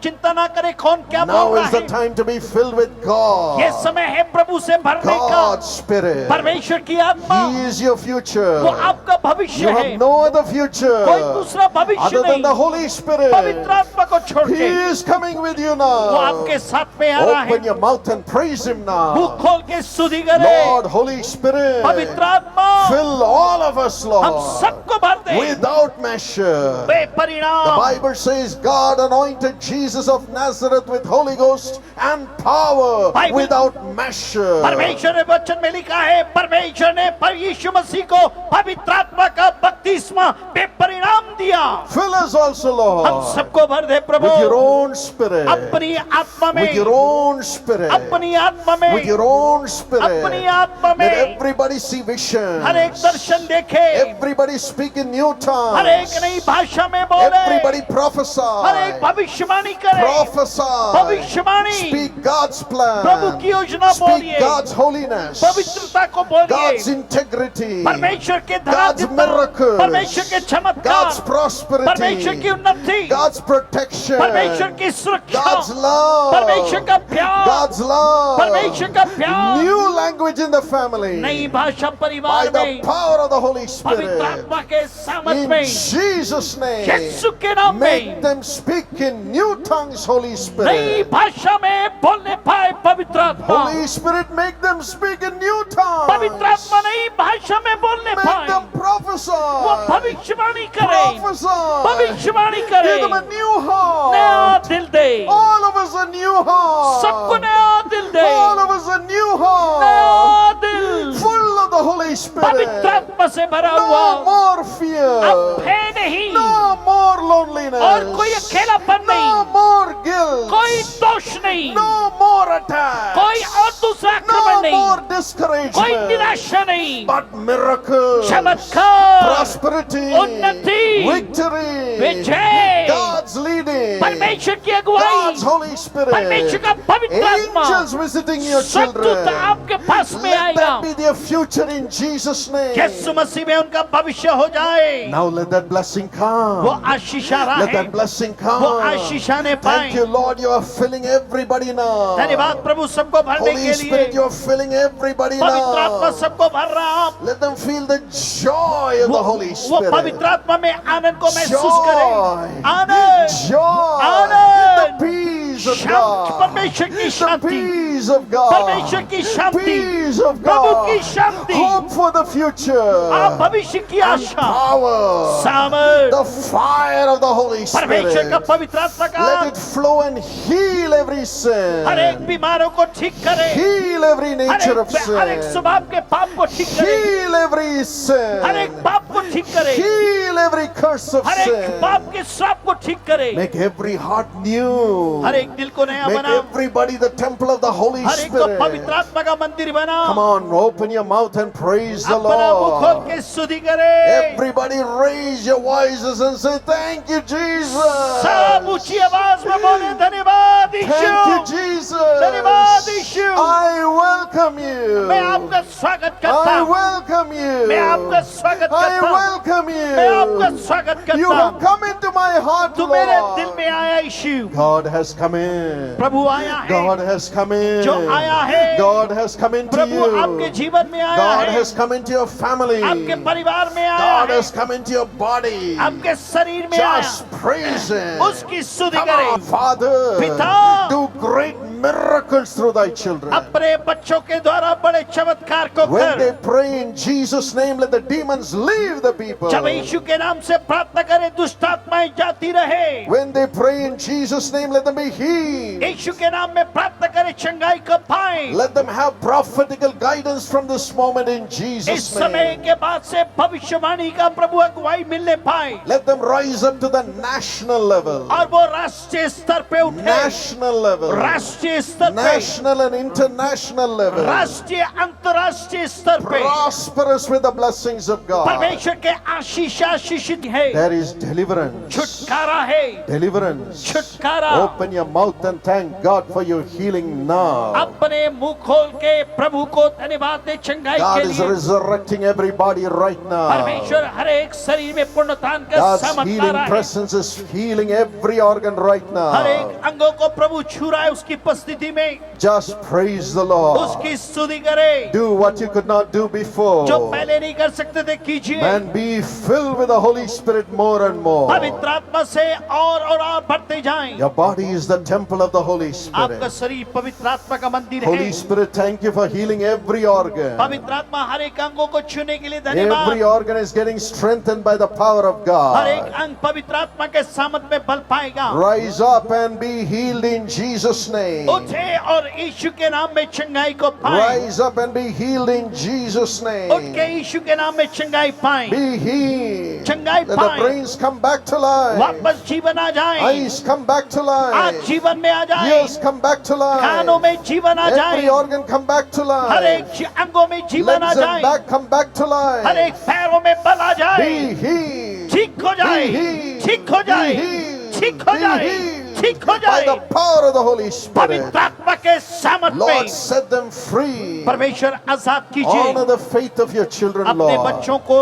चिंता ना करे कौन क्या Now बोल is रहा the है। time to be filled with ये God. समय है प्रभु से भरने का। God's Spirit. परमेश्वर की आत्मा, He is your future. वो आपका भविष्य You है। have no other कोई future दूसरा भविष्य other than the नहीं। Holy Spirit. पवित्र आत्मा को छोड़ He के is coming with you वो now. आपके साथ में आ रहा है। Open your mouth and praise Him मुंह now. खोल के स्तुति करे। Lord, Holy Spirit, पवित्र आत्मा fill all of us, हम Lord, सबको भर दे without measure. The बेपरिणाम। Bible says God anointed Jesus of Nazareth with Holy Ghost and power Bible- without measure. परमेश्वर ने वचन में लिखा है, परमेश्वर ने यीशु मसीह को पवित्र आत्मा का बपतिस्मा बेपरिणाम दिया। Fill us also, हम Lord, सबको भर दे प्रभु, with your own Spirit, अपनी आत्मा में, with your own Spirit, अपनी आत्मा में, with your own Spirit. अपनी आत्मा Let में everybody see vision. हर एक दर्शन देखे, Everybody speak in new her tongues. एक नई भाषा में बोले, Everybody हर एक prophesy. भविष्यवाणी करे, Prophesy. भविष्यवाणी, Speak God's प्रभु plan. की योजना Speak बोलिए, God's holiness. पवित्रता को बोलिए, God's integrity. परमेश्वर के God's धराधीरता, miracles. परमेश्वर के God's चमत्कार, परमेश्वर prosperity. की उन्नति, God's protection. परमेश्वर की सुरक्षा, God's love. परमेश्वर का प्यार, God's love. परमेश्वर का प्यार, New language in the family. नई भाषा By परिवार the में, power of the Holy पवित्र Spirit. आत्मा के सामर्थ In में, Jesus' name. यीशु के नाम Make में them speak in new tongues, Holy नई Spirit. भाषा में बोलने पाए पवित्र आत्मा, Holy Spirit, make them speak in new tongues. पवित्र आत्मा नई भाषा में बोलने Make पाए, them prophesy. वो भविष्यवाणी करे, Prophesy. भविष्यवाणी करे, Give them a new नया heart. दिल दे, All of us a new सबको heart. नया दिल दे, All of us a new heart. नया दिल, Full of the Holy पवित्र Spirit. आत्मा से भरा No हुआ, more अब fear. है नहीं, No more और कोई loneliness. अकेलापन No नहीं, more guilt. कोई दोष नहीं, No more attacks. कोई और दूसरा आक्रमण No नहीं, more कोई discouragement. निराशा नहीं, But miracles, चमत्कार, prosperity, उन्नति, victory, विजय, God's leading, परमेश्वर की अगुवाई, God's Holy Spirit, परमेश्वर का पवित्र आत्मा, angels visiting your सतत children. आपके पास में Let आएगा, that be their future in Jesus' name. यीशु मसीह में उनका भविष्य हो जाए, Now let that blessing वो come. आशीष आ रहा Let है, that blessing वो come. आशीष आने पाए। Thank you, Lord. You are filling everybody now. धन्यवाद प्रभु, सबको भरने Holy के लिए, Spirit, you are filling everybody पवित्र आत्मा now. सबको भर रहा आप, Let them feel the joy of the Holy वो Spirit. पवित्र आत्मा में आनंद को महसूस करें, Joy. Anand, Joy. Anand, The peace of Shanti, God. परमेश्वर की The Shanti, peace of God. परमेश्वर की शांति, Peace of प्रभु की God. Shanti, Hope for the आप future. भविष्य की And आशा, power. सामर्थ, The fire of the Holy परमेश्वर का Spirit. पवित्र आत्मा का Let it flow and heal every हर एक sin. बीमारों को ठीक करे, Heal every her nature of एक sin. स्वभाव के पाप को ठीक करे, Heal every हर एक sin. पाप को ठीक ठीक करे, Heal every curse of हर एक sin. पाप के श्राप को ठीक करे, Make every heart new. हर एक दिल को नया Make बना, everybody the temple of the Holy हर एक को Spirit. पवित्र आत्मा का मंदिर बना। Come on, open your mouth and praise the अपना मुंह खोल Lord. के स्तुति करे। Everybody raise your voices and say, thank you, Jesus. सब ऊंची आवाज में बोले धन्यवाद Thank you, यीशु, Jesus. धन्यवाद यीशु। I welcome you. मैं आपका स्वागत करता I हूँ, welcome you. मैं आपका स्वागत I करता हूँ, welcome मैं आपका you. स्वागत You करता have हूँ। come into my heart, तू मेरे दिल Lord. में आया यीशु, God has come in. प्रभु आया है, God has come in. जो आया है, God has come into प्रभु आपके you. जीवन में आया God है, has come into your family. आपके परिवार में आया God है, has come into your body. आपके शरीर में आया। Just praise Him. उसकी स्तुति Come करें। on, Father. पिता, Do great miracles through thy children. अपने बच्चों के द्वारा बड़े चमत्कार को When कर। they pray in Jesus' name, let the demons leave the people. जब यीशु के नाम से प्रार्थना करें, दुष्ट आत्माएं जाती रहे। When they pray in Jesus' name, let them be healed. यीशु के नाम में प्रार्थना करें, चंगाई को पाएं। Let them have prophetical guidance from this moment in इस Jesus' समय name. के बाद से भविष्यवाणी का प्रभु अगुवाई मिलने पाए, Let them rise up to the national level. और वो राष्ट्रीय स्तर पे उठे, National level. राष्ट्रीय स्तर पे, National and international level. राष्ट्रीय अंतर्राष्ट्रीय स्तर पे Prosperous with the blessings of God. परमेश्वर के आशीष आशीषित है, There is deliverance. छुटकारा है, Deliverance. छुटकारा। Open your mouth and thank God for your healing now. अपने मुंह खोल के प्रभु को धन्यवाद दे चंगाई God के is लिए। resurrecting everybody right now. परमेश्वर हर एक शरीर में पुण्यदान का God's सामर्थ healing रहा है। presence is healing every organ right her now. एक अंगों को प्रभु छू रहा है उसकी उपस्थिति में। Just praise the Lord. उसकी स्तुति करे, Do what you could not do जो before. पहले नहीं कर सकते थे कीजिए। And be filled with the Holy Spirit more and more. पवित्र आत्मा से और बढ़ते जाएं। Your body is the temple of the Holy आपका Spirit. शरीर पवित्र आत्मा का मंदिर है। Holy Spirit, thank you for healing every organ. पवित्र आत्मा हर एक अंगों को छूने के लिए Every धन्यवाद। organ is getting strengthened by the power of हर एक God. अंग पवित्र आत्मा के सामर्थ में बल पाएगा। Rise up and be healed in Jesus' name. उठे और यीशु के नाम में चंगाई को पाएं। Rise up and be healed in Jesus' उठ name. के यीशु के नाम में चंगाई पाएं। Be healed. चंगाई Let the पाएं। brains come back to life. वापस जीवन आ जाए, Eyes come back to आज life. जीवन में आ जाए, Ears come back to कानों life. में जीवन आ Every जाए, organ come back to हर एक life. अंगों में जीवन आ Legs and जाए, back come back to हर एक life. पैरों में बल आ जाए, Be healed. ठीक हो जाए, Be healed. ठीक हो जाए, Be healed. ठीक हो Be जाए, healed. ठीक हो By जाए। the power of the Holy Spirit. पवित्र आत्मा के सामर्थ Lord, में set them free. परमेश्वर आजाद कीजिए। Honor the faith of your children, अपने Lord. बच्चों को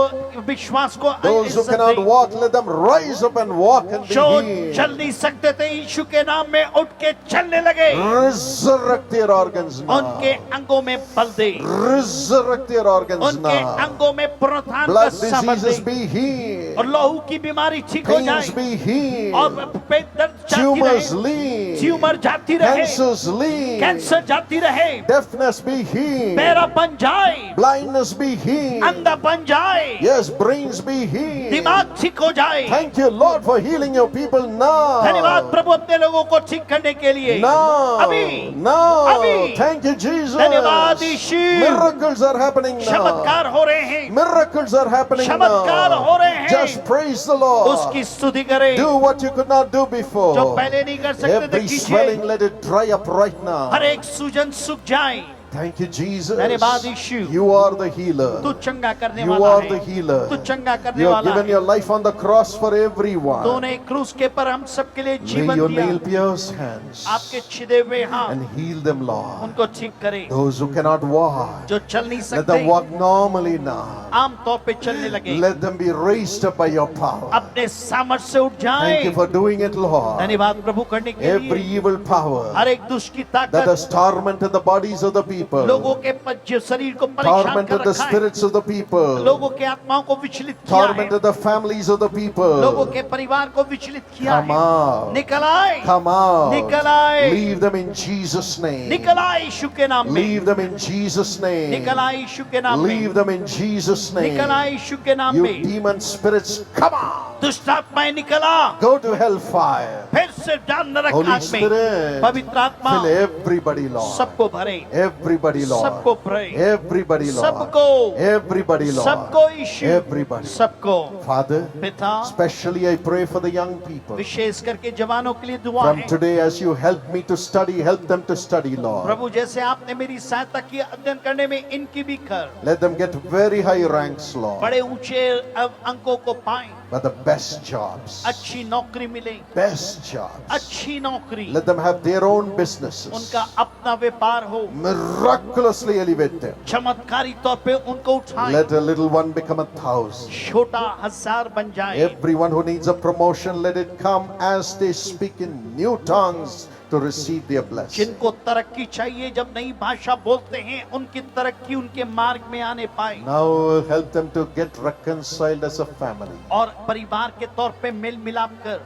विश्वास को Those who इज्जत cannot दें। walk, let them rise up and walk and be जो healed. चल नहीं सकते थे यीशु के नाम में उठ के चलने लगे, Resurrect their organs now. उनके अंगों में बल दे, Resurrect their organs उनके now. अंगों में पुनरुत्थान का Blood सामर्थ diseases दे, be healed. और लहू की बीमारी ठीक हो Pains जाए, be healed. और पेट दर्द जाती Tumors रहे, leave. ट्यूमर जाती रहे, Cancers leave. कैंसर जाती रहे, Deafness be healed. पैरा बन जाए, Blindness be healed. अंधा बन जाए, Yes, brains be healed. दिमाग ठीक हो जाए। Thank you, Lord, for healing your people धन्यवाद now. प्रभु अपने लोगों को ठीक करने के लिए। Now. अभी, Now. अभी। Thank you, Jesus. धन्यवाद यीशु। Miracles are happening now. चमत्कार हो रहे हैं, Miracles are happening चमत्कार हो रहे now. हैं। Just praise the Lord. उसकी स्तुति करें, Do what you could not do before. जो पहले नहीं कर सकते थे Every कीजिए। swelling, let it dry up right now. हर एक सूजन सूख जाए। Thank you, Jesus. धन्यवाद यीशु। You are the healer. तू चंगा करने You वाला are है, the healer. तू चंगा करने You have वाला given है। your life on the cross for everyone. तूने क्रूस के पर हम सबके लिए Lay जीवन your दिया। nail-pierced hands आपके छिदे हुए हाथ and heal them, Lord. उनको ठीक करे, Those who cannot walk, जो चल नहीं let them सकते walk normally now. आम तौर पे चलने लगे, Let them be raised up by your power. अपने सामर्थ्य से उठ Thank you जाए। for doing it, Lord. धन्यवाद प्रभु करने के Every लिए। evil power हर एक दुष्ट की that ताकत has tormented the bodies of the people, लोगों के जो शरीर को परेशान कर tormented the रखा है, spirits of the people, लोगों के आत्माओं को विचलित किया है, tormented the families of the लोगों people. के परिवार को विचलित किया Come है। out. निकल आए, Come out. निकल आए, Leave them in Jesus' name. निकल आए यीशु के नाम में, Leave them in Jesus' name. निकल आए यीशु के नाम में, Leave them in Jesus' name. निकल आए यीशु के नाम You में। demon spirits, come out. दुष्ट आत्माएं निकल आ, Go to hellfire. फिर से जान नरक Holy आग में। Spirit, पवित्र आत्मा fill everybody, Lord. सबको भरे, Every Everybody, Lord. सबको pray. Everybody, Lord. सबको. Everybody, Lord. सबको यीशु. Everybody. सबको. Father, पिता, especially I pray for the young people. विशेष करके जवानों के लिए दुआ From है। today, as you help me to study, help them to study, Lord. प्रभु जैसे आपने मेरी सहायता की अध्ययन करने में, इनकी भी कर। Let them get very high ranks, Lord. बड़े ऊंचे अंकों को पाएं, But the best jobs. अच्छी नौकरी मिले, Best jobs. अच्छी नौकरी, Let them have their own businesses. उनका अपना व्यापार हो, Miraculously elevate them. चमत्कारी तौर पे उनको उठाएं, Let a little one become 1,000. छोटा 1000 बन जाए। Everyone who needs a promotion, let it come as they speak in new tongues to receive their blessing. जिनको तरक्की चाहिए, जब नई भाषा बोलते हैं, उनकी तरक्की उनके मार्ग में आने पाए, Now help them to get reconciled as a family. और परिवार के तौर पे मेल मिलाप कर।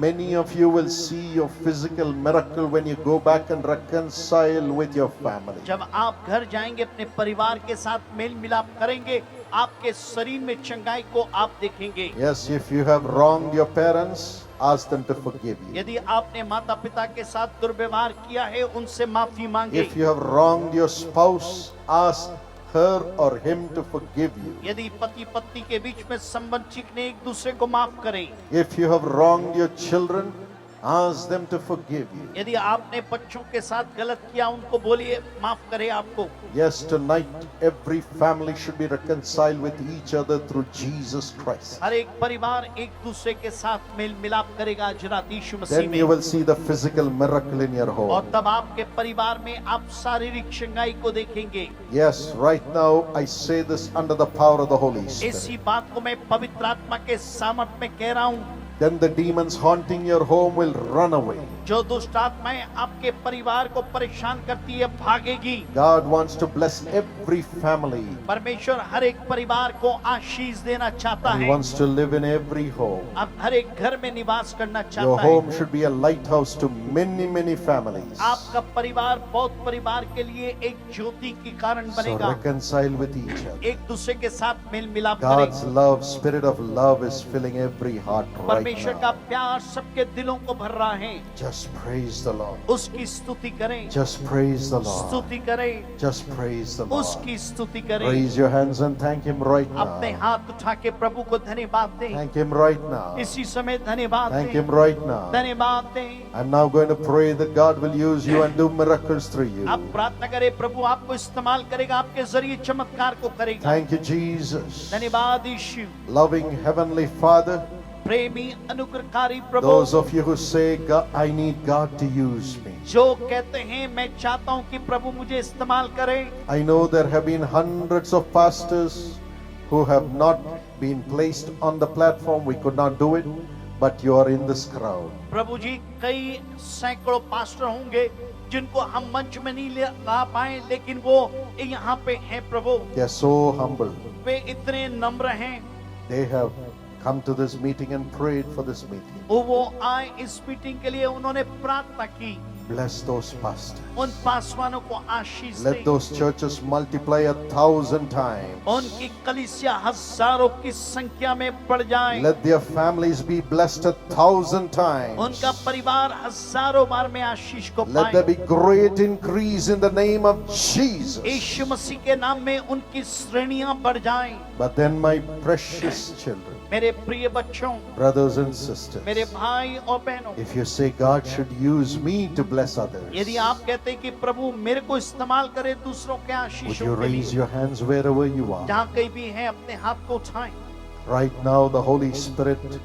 Many of you will see your physical miracle when you go back and reconcile with your family. जब आप घर जाएंगे, अपने परिवार के साथ मेल मिलाप करेंगे, आपके शरीर में चंगाई को आप देखेंगे। Yes, if you have wronged your parents, ask them to forgive you. यदि आपने माता पिता के साथ दुर्व्यवहार किया है, उनसे माफी मांगे। If you have wronged your spouse, ask her or him to forgive you. यदि पति पत्नी के बीच में संबंध चिकने, एक दूसरे को माफ करें। If you have wronged your children, ask them to forgive you. यदि आपने बच्चों के साथ गलत किया, उनको बोलिए माफ करे आपको। Yes, tonight every family should be reconciled with each other through Jesus Christ. हर एक परिवार एक दूसरे के साथ मेल मिलाप करेगा आज रात यीशु मसीह Then you में। will see the physical miracle in your और home. तब आपके परिवार में आप शारीरिक चंगाई को देखेंगे। Yes, right now I say this under the power of the Holy Spirit. इसी बात को मैं पवित्र आत्मा के सामर्थ में कह रहा हूँ। Then the demons haunting your home will run away. जो दुष्ट आत्माएं आपके परिवार को परेशान करती है, भागेगी। God wants to bless every family. परमेश्वर हर एक परिवार को आशीष देना चाहता He है। wants to live in every home. अब हर एक घर में निवास करना Your चाहता है। home should be a lighthouse to many, many families. आपका परिवार बहुत परिवार के लिए एक ज्योति की कारण So बनेगा। reconcile with each other. एक दूसरे के साथ मेल मिलाप God's करें। love, spirit of love is filling every heart right परमेश्वर का now. प्यार सबके दिलों को भर रहा है। Just praise the Lord. उसकी स्तुति करें, Just praise the Lord. स्तुति करें, Just praise the Lord. उसकी स्तुति करें। Raise your hands and thank Him right अपने now. हाथ उठा के प्रभु को धन्यवाद दें। Thank Him right now. इसी समय धन्यवाद Thank दें, Him right now. धन्यवाद दें। I'm now going to pray that God will use you and do miracles through you. आप प्रार्थना करें, प्रभु आपको इस्तेमाल करेगा, आपके जरिए चमत्कार को करेगा। Thank you, Jesus. धन्यवाद यीशु। Loving Heavenly Father, प्रेमी अनुग्रहकारी प्रभु, those of you who say, God, I need God to use me. जो कहते हैं मैं चाहता हूं कि प्रभु मुझे इस्तेमाल करें। I know there have been hundreds of pastors who have not been placed on the platform. We could not do it, but you are in this crowd. प्रभु जी, कई सैकड़ों पास्टर होंगे जिनको हम मंच में नहीं ला पाए, लेकिन वो यहाँ पे हैं प्रभु। They are so humble. वे इतने नम्र हैं। They have come to this meeting and prayed for this meeting. वो आए इस मीटिंग के लिए, उन्होंने प्रार्थना की। Bless those pastors. उन पासवानों को आशीष Let they. those churches multiply 1,000 times. उनकी कलीसिया हजारों की संख्या में बढ़ जाए। Let their families be blessed 1,000 times. उनका परिवार हजारों बार में आशीष को Let there पाए। be great increase in the name of Jesus. यीशु मसीह के नाम में उनकी श्रेणियां बढ़ जाएं। But then, my precious children, मेरे प्रिय बच्चों, brothers and sisters, मेरे भाई और बहनों, if you say God should use me to bless others, यदि आप कहते हैं कि प्रभु मेरे को इस्तेमाल करे दूसरों के would आशीषों you के raise लिए, your hands wherever you are? जहाँ कहीं भी हैं अपने हाथ को उठाएं। Right now, the Holy Spirit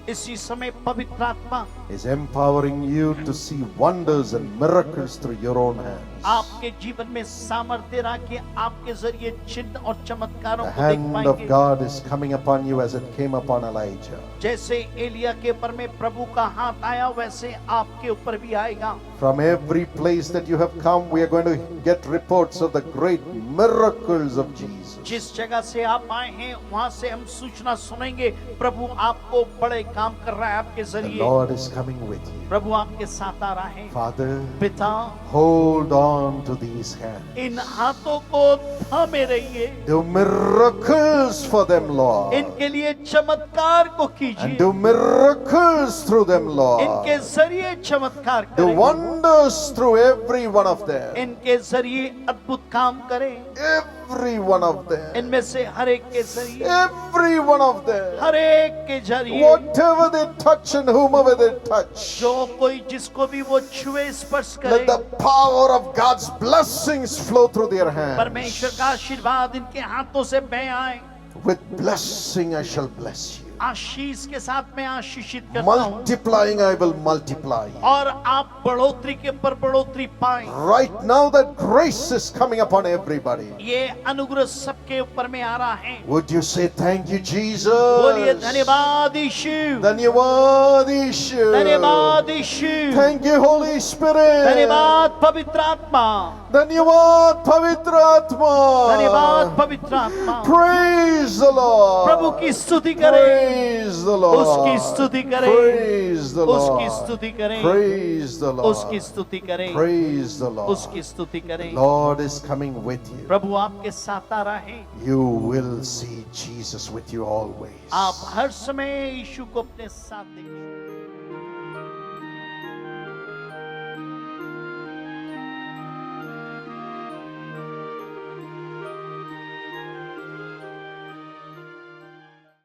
इसी समय पवित्र आत्मा is empowering you to see wonders and miracles through your own hands. आपके जीवन में सामर्थ्य रहा कि आपके जरिए चिन्ह और चमत्कारों The को देख hand of पाएंगे। God is coming upon you as it came upon Elijah. जैसे एलिया के ऊपर में प्रभु का हाथ आया, वैसे आपके ऊपर भी आएगा। From every place that you have come, we are going to get reports of the great miracles of Jesus. जिस जगह से आप आए हैं वहां से हम सूचना सुनेंगे प्रभु आपको बड़े काम कर रहा है आपके The जरिए। Lord is coming with you. प्रभु आपके साथ आ रहा है। Father, पिता, hold on to these hands. इन हाथों को थामे रहिए, Do miracles for them, Lord. इनके लिए चमत्कार को And कीजिए, do miracles through them, इनके Lord. जरिए चमत्कार Do करें, wonders through every one of them. इनके जरिए अद्भुत काम करें, Every one of them. इनमें से हर एक के जरिए, Every one of them. हर एक के जरिए, Whatever they touch and whomever they touch. जो कोई जिसको भी वो छुए स्पर्श Let करे, the power of God's blessings flow through their hands. परमेश्वर का आशीर्वाद इनके हाथों से बह आए। With blessing I shall bless you. आशीष के साथ मैं आशीषित करता हूँ Multiplying I will multiply. और आप बढ़ोतरी के पर बढ़ोतरी पाएं। Right now that grace is coming upon everybody. ये अनुग्रह सबके ऊपर में आ रहा है। Would you say thank you, Jesus? बोलिए धन्यवाद यीशु, धन्यवाद यीशु. धन्यवाद यीशु, Thank you, Holy Spirit. धन्यवाद पवित्र आत्मा, धन्यवाद पवित्र आत्मा. धन्यवाद पवित्र आत्मा। Praise the Lord. प्रभु की स्तुति करें, Praise the Lord. उसकी स्तुति करें, Praise the उसकी Lord. स्तुति करें, Praise the उसकी Lord. स्तुति करें, Praise the Lord. उसकी स्तुति करें। Lord is coming with you. प्रभु आपके साथ आ रहा है। You will see Jesus with you always. आप हर समय यीशु को अपने साथ देखें।